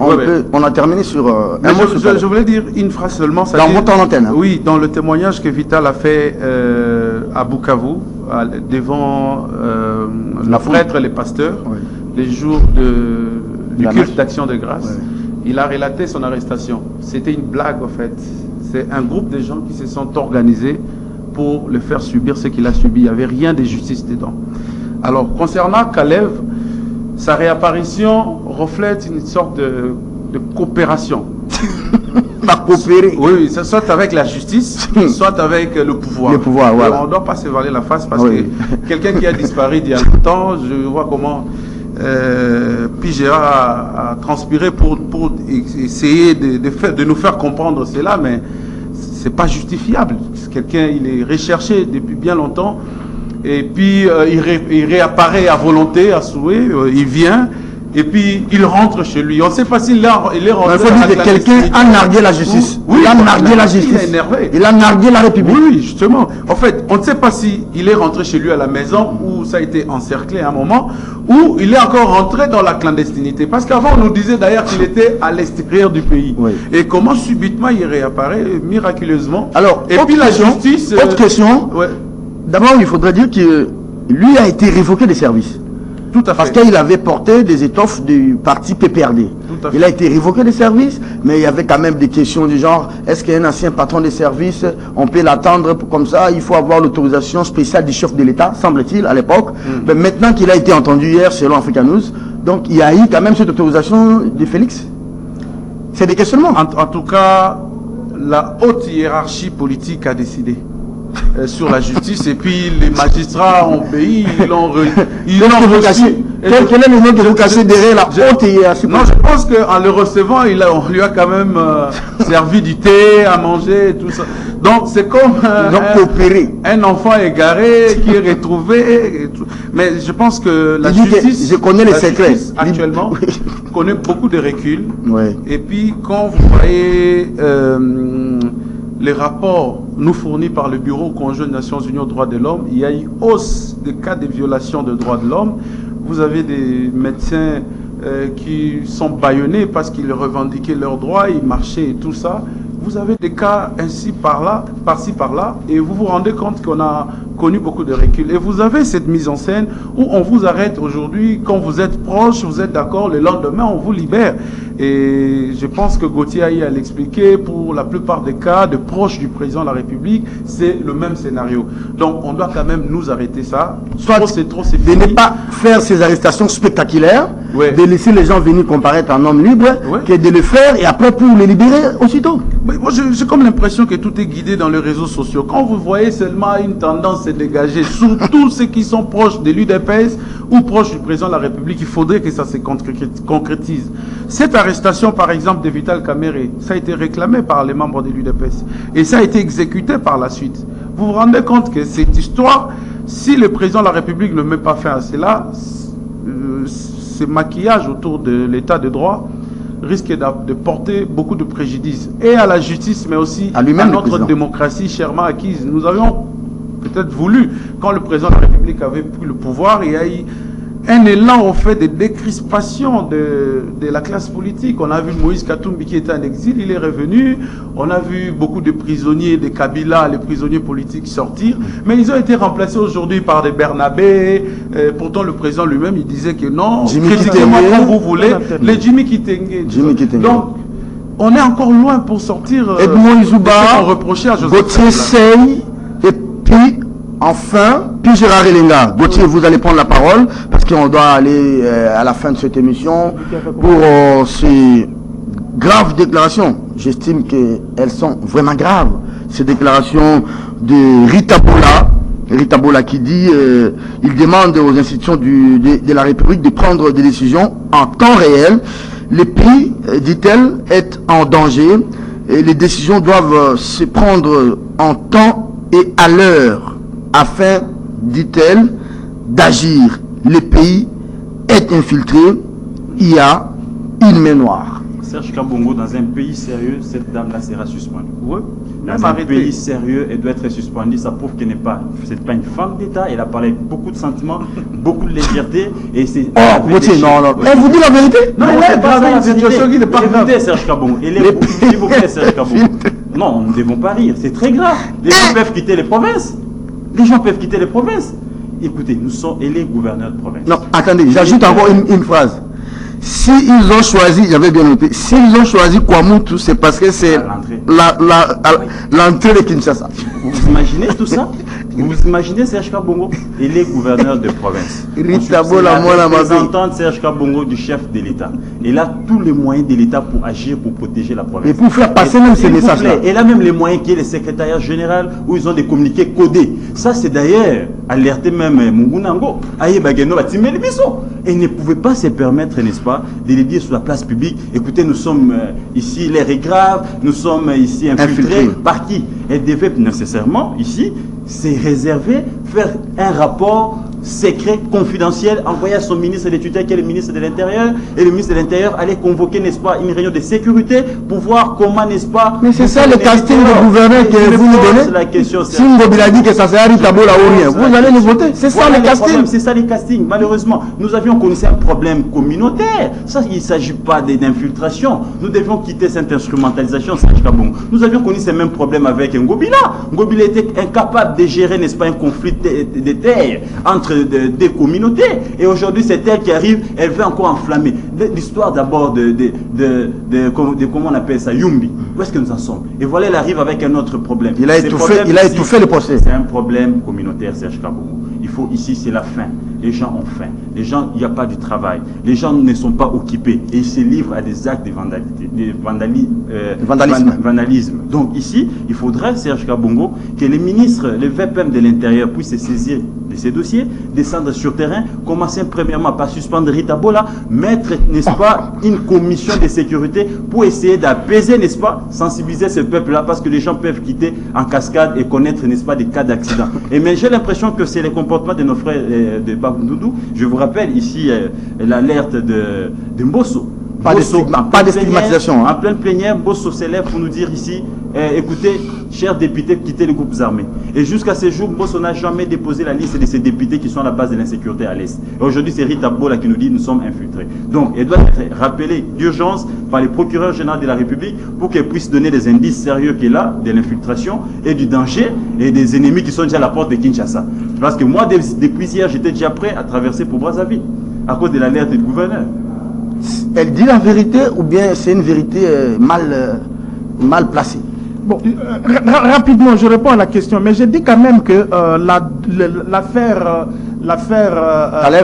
On a terminé sur un mot sur je voulais dire une phrase seulement. Dans votre antenne. Hein. Oui, dans le témoignage que Vital a fait à Bukavu, devant le prêtre et les pasteurs, les jours du culte d'action de grâce, il a relaté son arrestation. C'était une blague en fait. C'est un groupe de gens qui se sont organisés pour le faire subir ce qu'il a subi. Il n'y avait rien de justice dedans. Alors, concernant Kalev, sa réapparition reflète une sorte de coopération. Coopérer. Oui, soit avec la justice, soit avec le pouvoir. Le pouvoir, voilà. On ne doit pas se voiler la face parce que quelqu'un qui a disparu il y a longtemps, je vois comment Pigera a transpiré pour essayer de nous faire comprendre cela, mais c'est pas justifiable. Quelqu'un, il est recherché depuis bien longtemps, et puis il réapparaît à volonté, à souhait, il vient, et puis il rentre chez lui. On ne sait pas s'il est rentré. Il faut dire que quelqu'un a nargué la justice. Il a nargué la justice. Il est énervé. Il a nargué la République. Oui, justement. En fait, on ne sait pas s'il est rentré chez lui à la maison, ou ça a été encerclé à un moment, ou il est encore rentré dans la clandestinité. Parce qu'avant, on nous disait d'ailleurs qu'il était à l'extérieur du pays. Oui. Et comment subitement il réapparaît miraculeusement. Alors, et puis la justice... Autre question. D'abord, il faudrait dire que lui a été révoqué des services. Tout à fait. Parce qu'il avait porté des étoffes du parti PPRD. Il a été révoqué des services, mais il y avait quand même des questions du genre, est-ce qu'un ancien patron des services, on peut l'attendre comme ça? Il faut avoir l'autorisation spéciale du chef de l'État, semble-t-il, à l'époque. Mais maintenant qu'il a été entendu hier, selon Africa News, donc il y a eu quand même cette autorisation de Félix. C'est des questionnements. En tout cas, la haute hiérarchie politique a décidé sur la justice, et puis les magistrats ont obéi, ils l'ont reçu. Quel est le nom que vous cachez derrière la haute hiérarchie? Non, je pense qu'en le recevant, on lui a quand même servi du thé, à manger, et tout ça. Donc c'est comme un enfant égaré qui est retrouvé. Mais je pense que la justice, je connais les secrets. Actuellement, connaît beaucoup de recul. Et puis quand vous voyez les rapports nous fournis par le Bureau conjoint des Nations Unies aux droits de l'homme, il y a eu hausse des cas de violation des droits de l'homme. Vous avez des médecins qui sont bâillonnés parce qu'ils revendiquaient leurs droits, ils marchaient et tout ça. Vous avez des cas ainsi par-ci par-là, et vous vous rendez compte qu'on a connu beaucoup de recul. Et vous avez cette mise en scène où on vous arrête aujourd'hui, quand vous êtes proche, vous êtes d'accord, le lendemain on vous libère. Et je pense que Gauthier a l'expliqué, pour la plupart des cas de proches du président de la République, c'est le même scénario. Donc on doit quand même nous arrêter ça. Soit de ne pas faire ces arrestations spectaculaires, de laisser les gens venir comparaître en homme libre, que de le faire et après pour les libérer aussitôt. Mais moi j'ai comme l'impression que tout est guidé dans les réseaux sociaux. Quand vous voyez seulement une tendance se dégager, surtout ceux qui sont proches de l'UDPS ou proches du président de la République, il faudrait que ça se concrétise. Cette arrestation par exemple de Vital Kamerhe, ça a été réclamé par les membres de l'UDPS et ça a été exécuté par la suite. Vous vous rendez compte que cette histoire, si le président de la République ne met pas fin à cela, ce maquillage autour de l'état de droit risque de porter beaucoup de préjudice et à la justice, mais aussi à notre démocratie chèrement acquise. Nous avions peut-être voulu, quand le président de la République avait pris le pouvoir, il y a eu un élan au fait de décrispation de la classe politique. On a vu Moïse Katumbi qui était en exil, il est revenu. On a vu beaucoup de prisonniers de Kabila, les prisonniers politiques sortir. Mais ils ont été remplacés aujourd'hui par des Bernabé. Pourtant, le président lui-même, il disait que non, critiquez-moi quand vous voulez. Les Jimmy Kitenge. Donc, on est encore loin pour sortir Edmond Izouba, reproché à Joseph Gauthier Sey, et puis enfin, puis Gérard Elenga. Gauthier, vous allez prendre la parole parce qu'on doit aller à la fin de cette émission pour ces graves déclarations. J'estime qu'elles sont vraiment graves. Ces déclarations de Rita Bola qui dit il demande aux institutions de la République de prendre des décisions en temps réel le pays, dit-elle, est en danger et les décisions doivent se prendre en temps et à l'heure afin, dit-elle, d'agir. Le pays est infiltré, il y a une main noire. Serge Kabongo, dans un pays sérieux, cette dame-là sera suspendue. Oui. Dans un pays sérieux, elle doit être suspendue. Ça prouve qu'elle n'est pas, c'est pas une femme d'État. Elle a parlé avec beaucoup de sentiments, beaucoup de légèreté. Et c'est. Oh, Gauthier, non. Elle vous dit la vérité? Non, elle est pas dans la situation qui n'est pas grave. Écoutez, Serge Kabongo. S'il vous plaît, Serge Kabongo. Non, nous ne devons pas rire. C'est très grave. Les gens peuvent quitter les provinces. Les gens peuvent quitter les provinces. Écoutez, nous sommes élus gouverneurs de province. Non, attendez, j'ajoute encore une phrase. S'ils ont choisi, j'avais bien noté, s'ils ont choisi Kwamutu, c'est parce que c'est l'entrée de Kinshasa. Vous imaginez tout ça? Vous imaginez Serge Kabongo? Il est gouverneur de province. Représentant Serge Kabongo du chef de l'État. Il a tous les moyens de l'État pour agir, pour protéger la province. Et pour faire passer même ces messages-là. Il a même les moyens qui est le secrétariat général où ils ont des communiqués codés. Ça, c'est d'ailleurs alerté même Mungunango. Et ne pouvait pas se permettre, n'est-ce pas, de les dire sur la place publique. Écoutez, nous sommes ici, l'air est grave, nous sommes ici infiltrés. Par qui? Elle devait nécessairement, ici, c'est réservé, faire un rapport secret, confidentiel, envoyé à son ministre de tutelle qui est le ministre de l'Intérieur, et le ministre de l'Intérieur allait convoquer, n'est-ce pas, une réunion de sécurité pour voir comment, n'est-ce pas... Mais c'est ça le casting du gouverneur que vous nous donnez. La question, si Ngobil a dit que ça sert à Ritabola ou rien, vous allez le voter. C'est ça le casting. C'est ça les castings. Malheureusement, nous avions connu un problème communautaire. Ça, il ne s'agit pas d'infiltration. Nous devions quitter cette instrumentalisation, Serge Kabongo. Nous avions connu ces mêmes problèmes avec Ngobila. Ngobila était incapable de gérer, n'est-ce pas, un conflit de terre entre des communautés. Et aujourd'hui, c'est elle qui arrive, elle veut encore enflammer. L'histoire d'abord comment on appelle ça, Yumbi. Où est-ce que nous en sommes? Et voilà, elle arrive avec un autre problème. Il a étouffé le procès. C'est un problème communautaire, Serge Kabongo. Il faut, ici, c'est la faim. Les gens ont faim. Les gens, il n'y a pas du travail. Les gens ne sont pas occupés. Et ils se livrent à des actes de vandalisme. Donc ici, il faudrait, Serge Kabongo, que les ministres, les VPM de l'Intérieur puissent se saisir de ces dossiers, descendre sur terrain, commencer premièrement par suspendre Ritabola, mettre, n'est-ce pas, une commission de sécurité pour essayer d'apaiser, n'est-ce pas, sensibiliser ce peuple-là, parce que les gens peuvent quitter en cascade et connaître, n'est-ce pas, des cas d'accident. Et mais j'ai l'impression que c'est le comportement de nos frères de Babundoudou. Je vous rappelle ici l'alerte de Mbosso. Pas de stigmatisation. En pleine plénière, Mbosso s'élève pour nous dire ici, écoutez, chers députés, quittez les groupes armés. Et jusqu'à ce jour, Mbosso n'a jamais déposé la liste de ces députés qui sont à la base de l'insécurité à l'Est. Et aujourd'hui, c'est Rita Bola qui nous dit nous sommes infiltrés. Donc, elle doit être rappelée d'urgence par les procureurs généraux de la République pour qu'elle puisse donner des indices sérieux qu'elle a de l'infiltration et du danger et des ennemis qui sont déjà à la porte de Kinshasa. Parce que moi, depuis hier, j'étais déjà prêt à traverser pour Brazzaville à cause de l'alerte du gouverneur. Elle dit la vérité ou bien c'est une vérité mal placée? Bon, rapidement, je réponds à la question, mais je dis quand même que l'affaire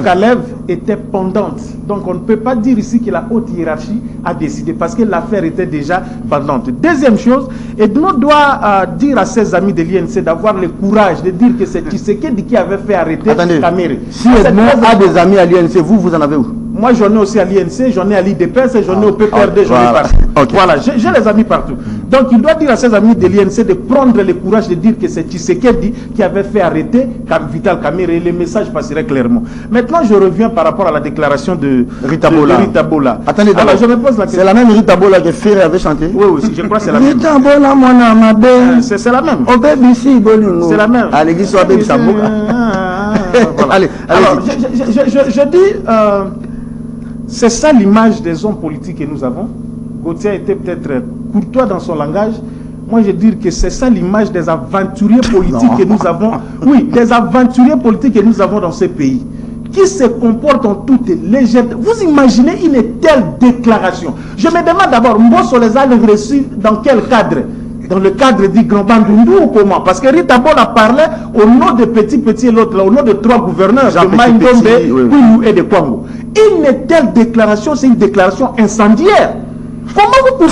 Kalev était pendante. Donc on ne peut pas dire ici que la haute hiérarchie a décidé, parce que l'affaire était déjà pendante. Deuxième chose, Edmond doit dire à ses amis de l'INC d'avoir le courage de dire que c'est Tshisekedi qui avait fait arrêter Kamere. Si Edmond a des amis à l'INC, vous en avez où? Moi, j'en ai aussi à l'INC, j'en ai à l'IDPS, j'en ai au PPRD, j'en ai partout. Okay. Voilà, j'ai les amis partout. Donc, il doit dire à ses amis de l'INC de prendre le courage de dire que c'est Tshisekedi qui avait fait arrêter Vital Kamerhe, et le message passerait clairement. Maintenant, je reviens par rapport à la déclaration de Rita Bola. Attendez, alors, je me pose la question. C'est la même Rita Bola que Ferré avait chanté? Oui, je crois que c'est la même. Rita Bola, mon amabé. C'est la même. C'est la même. Allez, dis soit bien ça. Allez, alors, je dis... c'est ça l'image des hommes politiques que nous avons. Gauthier était peut-être courtois dans son langage. Moi, je dis que c'est ça l'image des aventuriers politiques que nous avons. Oui, des aventuriers politiques que nous avons dans ce pays, qui se comportent en toute légèreté. Vous imaginez une telle déclaration? Je me demande d'abord, Mbosso les a reçus dans quel cadre? Dans le cadre du Grand Bandundu ou comment? Parce que Rita Bola parlait au nom de Petit et l'autre, au nom de 3 gouverneurs, de Maïndombe, Kouilou et de Kwango. Une telle déclaration, c'est une déclaration incendiaire. Comment vous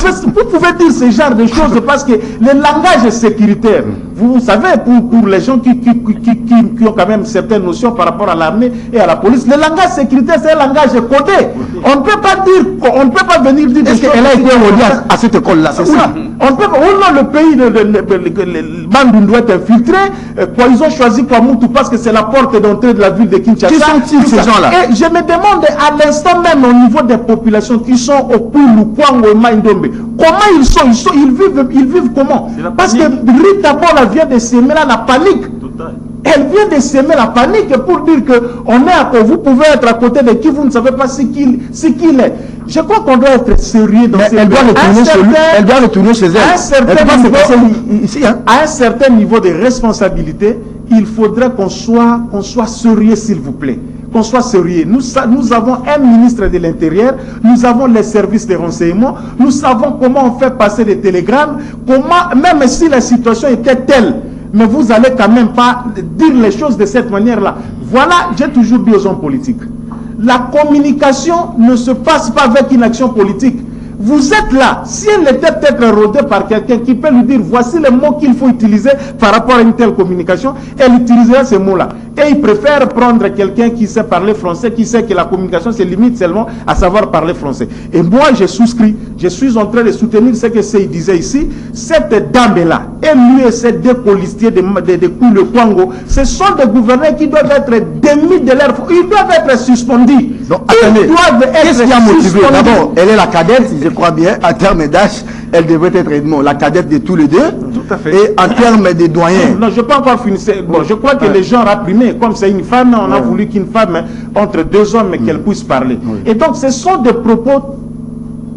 pouvez dire ce genre de choses? Parce que le langage est sécuritaire. Vous savez, pour les gens qui ont quand même certaines notions par rapport à l'armée et à la police, le langage sécuritaire, c'est un langage codé. On ne peut pas dire, on ne peut pas venir dire... Est-ce qu'elle a été enrôlée à cette école-là, c'est ça? On peut pas, non, le pays, le Bandundu est infiltré. Ils ont choisi Kwamutu parce que c'est la porte d'entrée de la ville de Kinshasa. Qui sont-ils, ces gens-là? Et je me demande à l'instant même au niveau des populations qui sont au Kwilu, Kwango et Maindombe, comment ils vivent comment? Parce que Rita Bola vient de s'aimer là la panique. Elle vient de s'aimer la panique pour dire que vous pouvez être à côté de qui vous ne savez pas ce qu'il est. Je crois qu'on doit être sérieux dans elle doit retourner chez elle. À un certain niveau de responsabilité, il faudrait qu'on soit sérieux, s'il vous plaît. Qu'on soit sérieux. Nous avons un ministre de l'Intérieur, nous avons les services de renseignement, nous savons comment on fait passer des télégrammes, même si la situation était telle, mais vous allez quand même pas dire les choses de cette manière-là. Voilà, j'ai toujours dit aux hommes politiques, la communication ne se passe pas avec une action politique. Vous êtes là, si elle était peut-être rodée par quelqu'un qui peut lui dire voici les mots qu'il faut utiliser par rapport à une telle communication, elle utilisera ces mots-là. Et il préfère prendre quelqu'un qui sait parler français, qui sait que la communication se limite seulement à savoir parler français. Et moi, je souscris, je suis en train de soutenir ce que c'est, il disait ici, cette dame-là, et lui et ces deux colistiers de Kwilu Kwango, ce sont des gouverneurs qui doivent être démis de leur... Ils doivent être suspendus. Donc, attendez, qu'est-ce qui a motivé? D'abord, elle est la cadette, je crois bien, en termes d'âge, elle devrait être la cadette de tous les deux. Tout à fait. Et en termes de doyens. Non, je n'ai pas encore fini. Bon, je crois que les gens réprimés, comme c'est une femme, on a voulu qu'une femme, entre deux hommes, qu'elle puisse parler. Et donc, ce sont des propos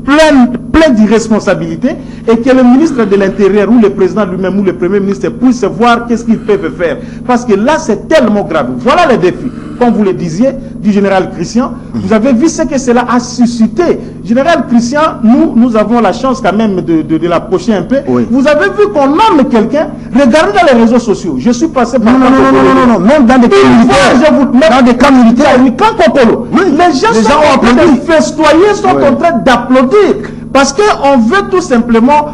plein d'irresponsabilité, et que le ministre de l'Intérieur ou le président lui-même ou le premier ministre puisse voir qu'est-ce qu'ils peuvent faire. Parce que là, c'est tellement grave. Voilà les défis. Comme vous le disiez, du général Christian, vous avez vu ce que cela a suscité. Général Christian, nous avons la chance quand même de l'approcher un peu. Oui. Vous avez vu qu'on nomme quelqu'un, regardez dans les réseaux sociaux. Je suis passé par... Non, même dans des camps militaires. Les gens sont en train de festoyer, sont en train d'applaudir. Parce qu'on veut tout simplement,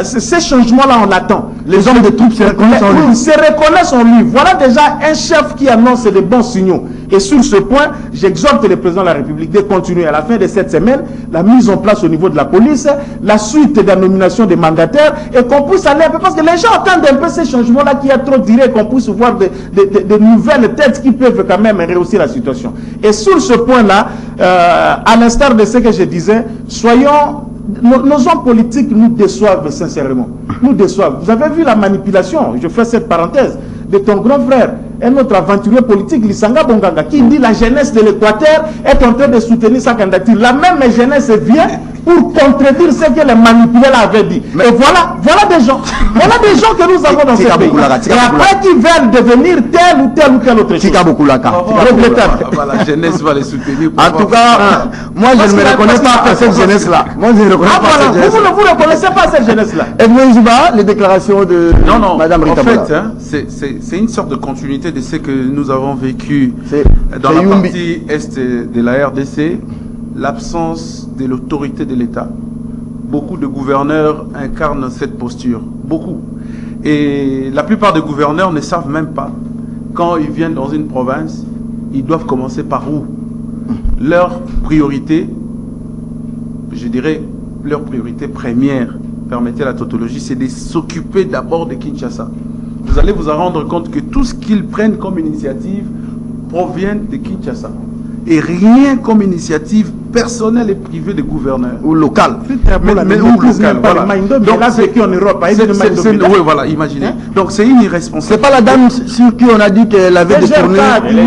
ces changements-là, on attend. Les hommes de troupes se reconnaissent en lui. Oui, se reconnaissent en lui. Voilà déjà un chef qui annonce des bons signaux. Et sur ce point, j'exhorte le président de la République de continuer à la fin de cette semaine la mise en place au niveau de la police, la suite de la nomination des mandataires, et qu'on puisse aller un peu, parce que les gens attendent un peu ces changements-là qui est trop direct, qu'on puisse voir de nouvelles têtes qui peuvent quand même réussir la situation. Et sur ce point-là, à l'instar de ce que je disais, soyons... Nos hommes politiques nous déçoivent sincèrement. Nous déçoivent. Vous avez vu la manipulation, je fais cette parenthèse, de ton grand frère, un autre aventurier politique, Lisanga Bonganga, qui dit la jeunesse de l'Équateur est en train de soutenir sa candidature. La même jeunesse vient pour contredire ce que les manipulés avaient dit. Mais et voilà des gens. Voilà des gens que nous avons dans ce pays. Et après qui veulent devenir tel ou tel autre chose. La jeunesse va les soutenir. En tout cas, moi je ne me reconnais pas à cette jeunesse-là. Moi je ne reconnais pas à cette jeunesse. Vous ne vous reconnaissez pas à cette jeunesse-là. Et vous pas les déclarations de Madame Rita Bola. En fait, c'est une sorte de continuité de ce que nous avons vécu dans la partie est de la RDC. L'absence de l'autorité de l'État. Beaucoup de gouverneurs incarnent cette posture. Beaucoup. Et la plupart des gouverneurs ne savent même pas, quand ils viennent dans une province, ils doivent commencer par où? Leur priorité, je dirais, leur priorité première, permettez la tautologie, c'est de s'occuper d'abord de Kinshasa. Vous allez vous en rendre compte que tout ce qu'ils prennent comme initiative provient de Kinshasa. Et rien comme initiative personnelle et privée des gouverneurs. Ou locale. Mais ou locale, voilà. Donc là, c'est qui en Europe. Oui, voilà, imaginez. Donc c'est une irresponsable. C'est pas la dame sur qui on a dit qu'elle avait détourné. Elle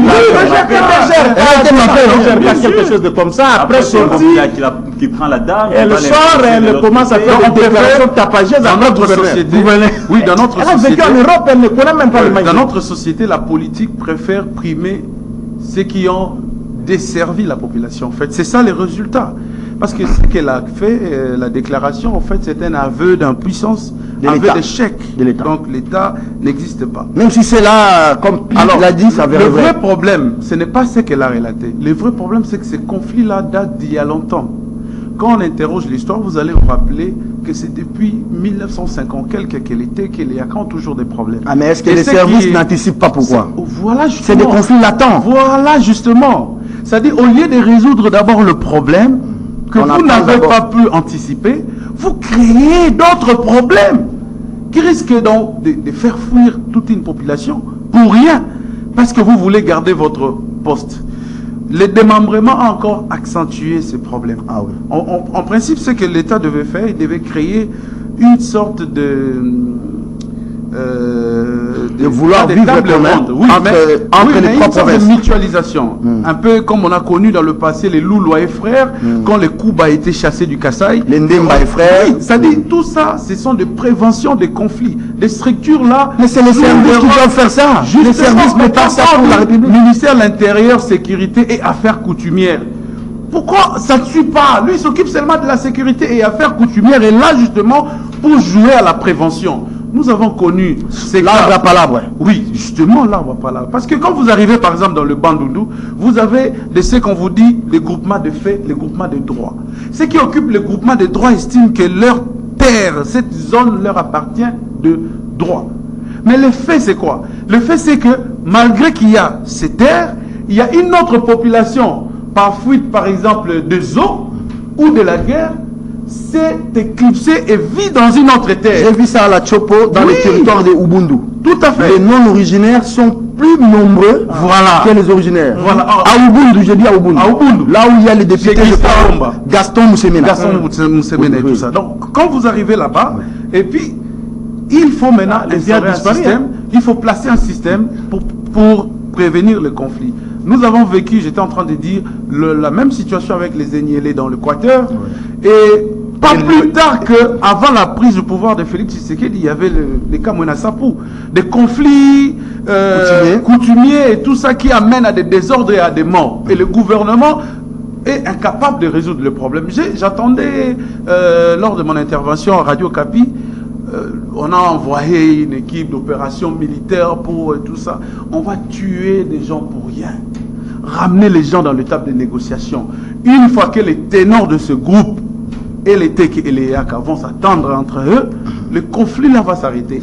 a quelque chose de comme ça. Après, qui prend la dame. Elle sort, elle commence à faire une déclaration tapageuse dans notre société. Oui, dans notre société. Elle a vécu en Europe, elle ne connaît même pas le Maïndo. Dans notre société, la politique préfère primer ceux qui ont desservi la population. En fait, c'est ça les résultats. Parce que ce qu'elle a fait, la déclaration, en fait, c'est un aveu d'impuissance, un aveu d'échec. Donc l'État n'existe pas. Même si c'est là, comme il l'a dit, ça va. Le vrai problème, ce n'est pas ce qu'elle a relaté. Le vrai problème, c'est que ces conflits-là datent d'il y a longtemps. quand on interroge l'histoire, vous allez vous rappeler que c'est depuis 1950 qu'il y a quand toujours des problèmes. Ah, mais est-ce que les services n'anticipent pas pourquoi? Voilà, c'est des conflits latents. Voilà, justement. C'est-à-dire, au lieu de résoudre d'abord le problème que vous n'avez pas pu anticiper, vous créez d'autres problèmes qui risquent donc de faire fuir toute une population pour rien, parce que vous voulez garder votre poste. Le démembrement a encore accentué ces problèmes. Ah oui. En principe, ce que l'État devait faire, il devait créer une sorte de vouloir vivre oui, entre les trois provinces. De mutualisation. Un peu comme on a connu dans le passé les Loulois et frères, quand les Kouba étaient chassés du Kasaï. Les Ndemba et frères. Oui, ça dit, tout ça, ce sont des préventions des conflits. Des structures là. Mais c'est les services qui doivent faire ça. Les services ne pas ça pour la République. Ministère de l'Intérieur, Sécurité et Affaires coutumières. Pourquoi ça ne suit pas? Lui, il s'occupe seulement de la sécurité et affaires coutumières. Et là, justement, pour jouer à la prévention. Nous avons connu ces l'arbre à palabre. Oui, justement, l'arbre à palabre. Parce que quand vous arrivez, par exemple, dans le Bandundu, vous avez de ce qu'on vous dit, les groupements de faits, les groupements de droits. Ceux qui occupent les groupements de droits estiment que leur terre, cette zone leur appartient de droit. Mais le fait, c'est quoi? Le fait, c'est que malgré qu'il y a ces terres, il y a une autre population, par fuite, par exemple, des eaux ou de la guerre, s'est éclipsé et vit dans une autre terre. J'ai vu ça à la Chopo, dans les territoires de Ubundu. Tout à fait. Les non-originaires sont plus nombreux que les originaires. Voilà. À Ubundu, je dis à Ubundu. À Ubundu. Là où il y a les députés de Gaston Moussemena. Et tout ça. Donc, quand vous arrivez là-bas, et puis, il faut maintenant il faut placer un système pour prévenir le conflit. Nous avons vécu, j'étais en train de dire, la même situation avec les Enyélés dans l'Équateur. Et pas plus tard qu'avant la prise du pouvoir de Félix Tshisekedi, il y avait les Kamwena Sapou, des conflits coutumiers et tout ça qui amène à des désordres et à des morts. Et le gouvernement est incapable de résoudre le problème. J'attendais, lors de mon intervention à Radio Kapi, on a envoyé une équipe d'opération militaire pour tout ça. On va tuer des gens pour rien. Ramener les gens dans le table de négociation. Une fois que les ténors de ce groupe et les Tek et les Yaka vont s'attendre entre eux, le conflit là va s'arrêter.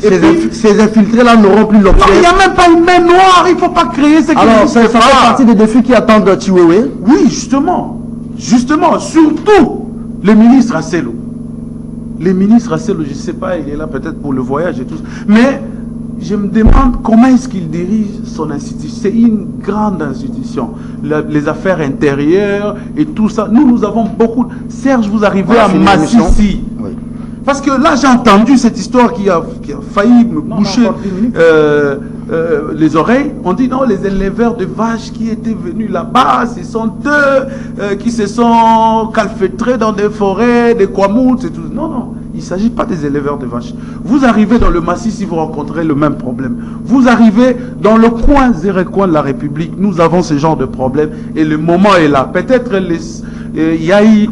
Ces infiltrés là n'auront plus l'objet. Il n'y a même pas une main noire, il ne faut pas créer ce qui alors, ça fait partie des défis qui attendent Chiwewe. Oui, justement. Justement, surtout le ministre Asselo. Les ministres Asselo, je ne sais pas, il est là peut-être pour le voyage et tout ça. Mais je me demande comment est-ce qu'il dirige son institution. C'est une grande institution. Les affaires intérieures et tout ça. Nous avons beaucoup. Serge, vous arrivez à Massissi. Oui. Parce que là, j'ai entendu cette histoire qui a failli me boucher les oreilles. On dit non, les éleveurs de vaches qui étaient venus là-bas, ce sont eux qui se sont calfeutrés dans des forêts, des Kwamouts et tout. Non, non. Il ne s'agit pas des éleveurs de vaches. Vous arrivez dans le Massif, si vous rencontrez le même problème. Vous arrivez dans le coin, coin de la République, nous avons ce genre de problème et le moment est là. Peut-être il y a eu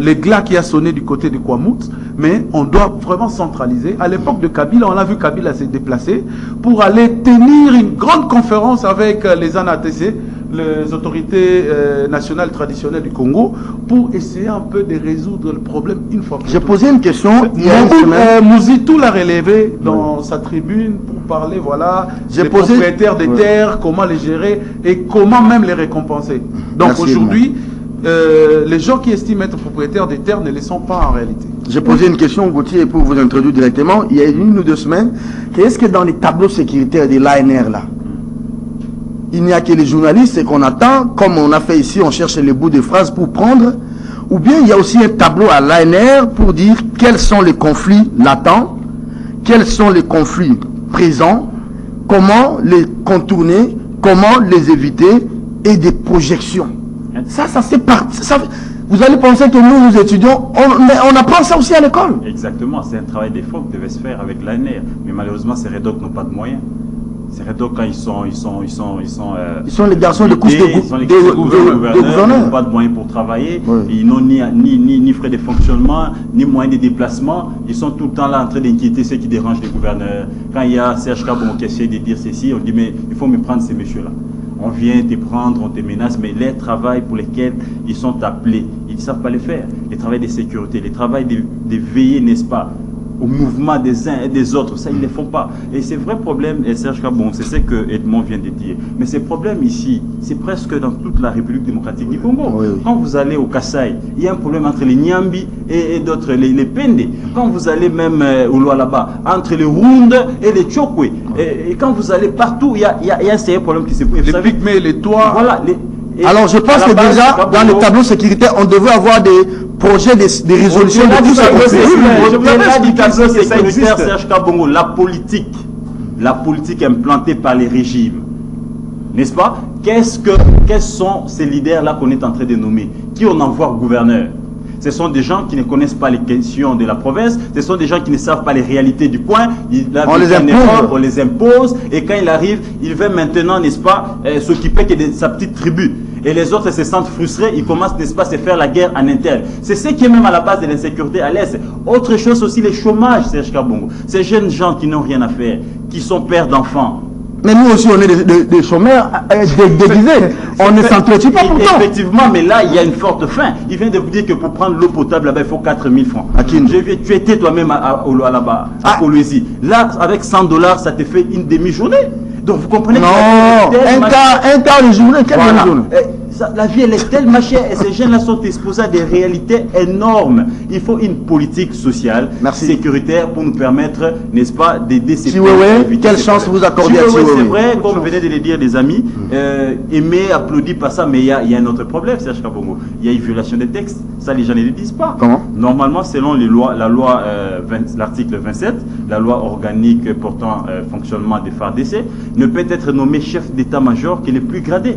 l'éclat qui a sonné du côté de Kwamouts, mais on doit vraiment centraliser. À l'époque de Kabila, on a vu Kabila s'est déplacé pour aller tenir une grande conférence avec les ANATC, les autorités nationales traditionnelles du Congo, pour essayer un peu de résoudre le problème une fois pour toutes. J'ai posé une question. Mouzitou l'a relevé dans sa tribune pour parler, voilà, des propriétaires des terres, comment les gérer et comment même les récompenser. Donc aujourd'hui, les gens qui estiment être propriétaires des terres ne les sont pas en réalité. J'ai posé une question, Gauthier, pour vous introduire directement. Il y a 1 ou 2 semaines, est-ce que dans les tableaux sécuritaires de l'ANR là, il n'y a que les journalistes qu'on attend, comme on a fait ici, on cherche les bouts de phrases pour prendre, ou bien il y a aussi un tableau à l'ANR pour dire quels sont les conflits latents, quels sont les conflits présents, comment les contourner, comment les éviter, et des projections. Ça c'est parti. Vous allez penser que nous étudions, on apprend ça aussi à l'école. Exactement, c'est un travail d'effort qui devait se faire avec l'ANR, mais malheureusement ces rédocs n'ont pas de moyens. Ces rédocs, quand ils sont les garçons de couche de gouverneurs. Ils n'ont pas de moyens pour travailler, oui. Ils n'ont ni frais de fonctionnement, ni moyens de déplacement. Ils sont tout le temps là en train d'inquiéter ceux qui dérangent les gouverneurs. Quand il y a Serge Kabon qui essaie de dire ceci, on dit mais il faut me prendre ces messieurs-là. On vient te prendre, on te menace, mais les travails pour lesquels ils sont appelés, ils ils ne savent pas les faire. Les travail des sécurités, les travail des veillées, n'est-ce pas, au mouvement des uns et des autres, ça ils ne les font pas. Et c'est vrai problème, et Serge Kabongo, c'est ce que Edmond vient de dire. Mais ces problèmes ici, c'est presque dans toute la République démocratique du Congo. Oui, oui. Quand vous allez au Kasaï, il y a un problème entre les Nyambi et d'autres, les Pende. Quand vous allez même au Lualaba, entre les Roundes et les Tchokwe. Et quand vous allez partout, il y a un sérieux problème qui se pose. Les pygmées, les toits. Voilà. Alors je pense que déjà, dans les tableaux sécuritaires, on devrait avoir des projets, des résolutions de tout ce qu'on fait. Au-delà du tableau sécuritaire, Serge Kabongo, la politique implantée par les régimes, n'est-ce pas? Quels sont ces leaders-là qu'on est en train de nommer? Qui on envoie gouverneur? Ce sont des gens qui ne connaissent pas les questions de la province, ce sont des gens qui ne savent pas les réalités du coin, on les impose, et quand il arrive, il veut maintenant, n'est-ce pas, s'occuper que de sa petite tribu. Et les autres se sentent frustrés, ils commencent, n'est-ce pas, à se faire la guerre en interne. C'est ce qui est même à la base de l'insécurité à l'Est. Autre chose aussi, le chômage, Serge Kabongo. Ces jeunes gens qui n'ont rien à faire, qui sont pères d'enfants. Mais nous aussi, on est des chômeurs déguisés. On ne s'entretient pas pourtant. Effectivement, mais là, il y a une forte faim. Il vient de vous dire que pour prendre l'eau potable, là-bas, il faut 4000 francs. Tu étais toi-même là-bas, à Kolwezi. Là, avec $100, ça te fait une demi-journée. Donc, vous comprenez? Non, un quart de journée, quelle journée? La vie, elle est tellement chère et ces jeunes-là sont exposés à des réalités énormes. Il faut une politique sociale, sécuritaire pour nous permettre, n'est-ce pas, d'aider ces pays. Quelle chance vous accordez à Chiwewe? C'est vrai, comme venez de le dire, les amis, aimer, applaudir, pas ça, mais il y a un autre problème, Serge Kabongo. Il y a une violation des textes. Ça, les gens ne le disent pas. Comment? Normalement, selon les lois, l'article 27, la loi organique portant fonctionnement des FARDC, ne peut être nommé chef d'état-major que le plus gradé.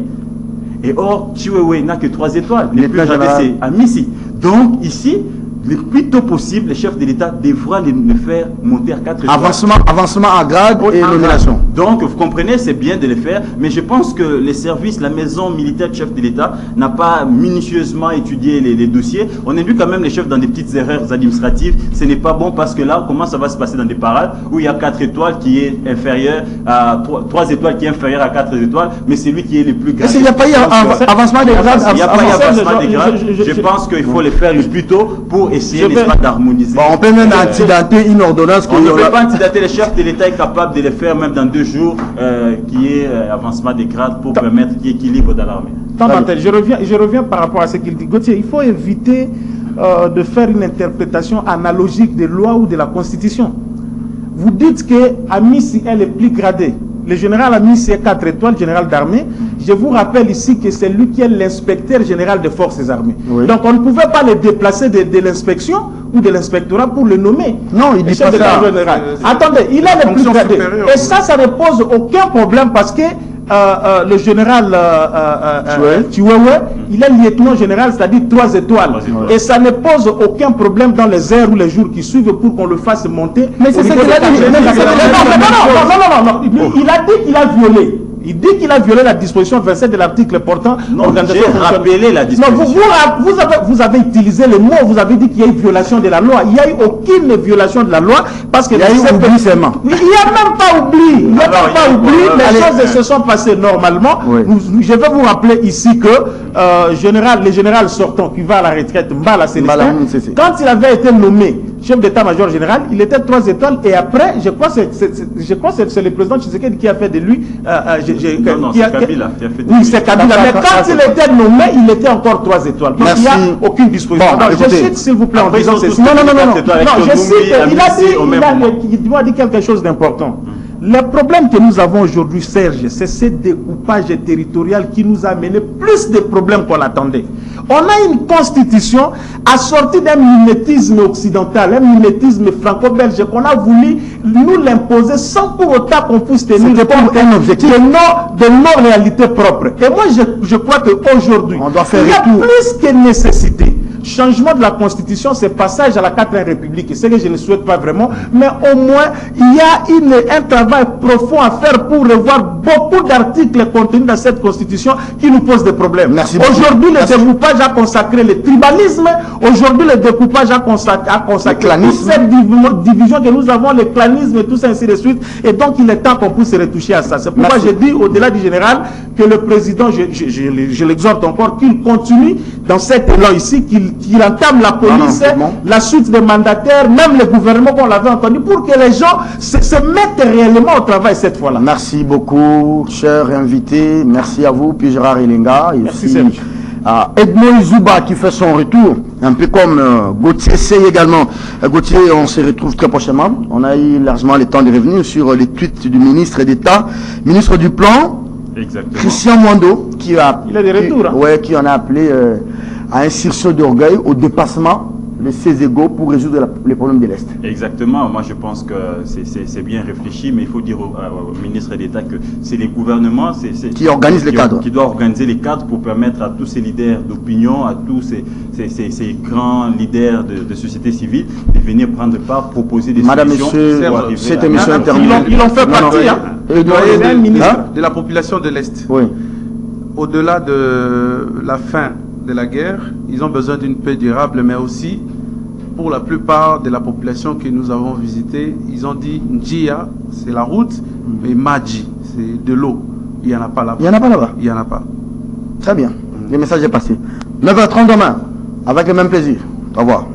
Et or, Chiwewe n'a que 3 étoiles. Les plus gradés, c'est Amissi. Donc, ici, le plus tôt possible, le chef de l'État devra le faire monter à 4 étoiles. Avancement à grade et nomination. Donc, vous comprenez, c'est bien de le faire, mais je pense que les services, la maison militaire du chef de l'État n'a pas minutieusement étudié les dossiers. On a vu quand même les chefs dans des petites erreurs administratives. Ce n'est pas bon parce que là, comment ça va se passer dans des parades où il y a 4 étoiles qui est inférieur à 3 étoiles qui est inférieur à 4 étoiles, mais c'est lui qui est le plus grand. Est-ce qu'il n'y a pas eu avancement des grades? Il n'y a pas eu avancement des grades. Je pense qu'il faut le faire le plus tôt pour essayer, n'est-ce pas, d'harmoniser. Bon, on peut même antidater une ordonnance. On ne peut pas antidater. Le chef de l'État est capable de le faire même dans 2 jours, qui est avancement des grades pour permettre qu'il y ait équilibre dans l'armée. Je reviens par rapport à ce qu'il dit. Gauthier, il faut éviter de faire une interprétation analogique des lois ou de la Constitution. Vous dites que Amissi est le plus gradé. Le général Amissi est 4 étoiles, général d'armée. Je vous rappelle ici que c'est lui qui est l'inspecteur général des forces armées. Oui. Donc on ne pouvait pas le déplacer de l'inspection ou de l'inspectorat pour le nommer. Non, il dit pas ça. Attendez, il est le plus gradé. Et ça ne pose aucun problème parce que le général Chiwewe, il est lieutenant général, c'est-à-dire 3 étoiles. Et ça ne pose aucun problème dans les heures ou les jours qui suivent pour qu'on le fasse monter. Mais c'est ce qu'il a dit. Non. Il a dit qu'il a violé. Il dit qu'il a violé la disposition 27 de l'article portant organisation. J'ai rappelé la disposition. Non, vous avez utilisé le mot, vous avez dit qu'il y a eu violation de la loi. Il n'y a eu aucune violation de la loi parce que... Il y a eu oubli seulement. Il n'y a même pas oubli. Il n'y a même pas oubli. Les choses se sont passées normalement. Oui. Je vais vous rappeler ici que le général sortant qui va à la retraite, Mbala Célestin, quand il avait été nommé chef d'état-major général, il était 3 étoiles et après, je crois que c'est le président Tshisekedi qui a fait de lui... non, c'est Kabila qui a fait de lui. Oui, c'est Kabila. Mais quand il était nommé, il était encore 3 étoiles. Donc il n'y a aucune disposition. Bon, je cite, s'il vous plaît, en disant ceci. Non, je cite, il a dit quelque chose d'important. Le problème que nous avons aujourd'hui, Serge, c'est ce découpage territorial qui nous a mené plus de problèmes qu'on attendait. On a une constitution assortie d'un mimétisme occidental, un mimétisme franco-belge qu'on a voulu nous l'imposer sans pour autant qu'on puisse tenir compte de nos réalités propres. Et moi, je crois qu'aujourd'hui, il y a plus que nécessité. changement de la Constitution, c'est passage à la 4e République. C'est que je ne souhaite pas vraiment, mais au moins, il y a un travail profond à faire pour revoir beaucoup d'articles contenus dans cette Constitution qui nous posent des problèmes. Aujourd'hui, le découpage a consacré le tribalisme. Aujourd'hui, le découpage a consacré toute cette division que nous avons, le clanisme et tout ça, ainsi de suite. Et donc, il est temps qu'on puisse se retoucher à ça. C'est pourquoi je dis, au-delà du général, que le président, je l'exhorte encore, qu'il continue dans cet élan ici, qu'il entame la police, la suite des mandataires, même le gouvernement, qu'on l'avait entendu, pour que les gens se mettent réellement au travail cette fois-là. Merci beaucoup, cher invité. Merci à vous, puis Gérard Elenga. Merci, Serge. Edmond Izouba qui fait son retour, un peu comme Gauthier Sey également. Gauthier, on se retrouve très prochainement. On a eu largement le temps de revenir sur les tweets du ministre d'État, ministre du Plan, exactement. Christian Mwando, qui en a appelé à un sursaut d'orgueil, au dépassement de ses égaux pour résoudre les problèmes de l'Est. Exactement, moi je pense que c'est bien réfléchi, mais il faut dire au ministre d'État que c'est les gouvernements qui organisent les cadres. Qui doivent organiser les cadres pour permettre à tous ces leaders d'opinion, à tous ces grands leaders de société civile de venir prendre part, proposer des solutions. Madame, Monsieur, cette émission est terminée. Ils ont fait partie, de la population de l'Est. Oui. Au-delà de la fin de la guerre, ils ont besoin d'une paix durable, mais aussi, pour la plupart de la population que nous avons visitée, ils ont dit Njia, c'est la route, mais Maji, c'est de l'eau. Il n'y en a pas là-bas. Il n'y en a pas là-bas. Il n'y en a pas. Très bien. Le message est passé. 9h30 demain, avec le même plaisir. Au revoir.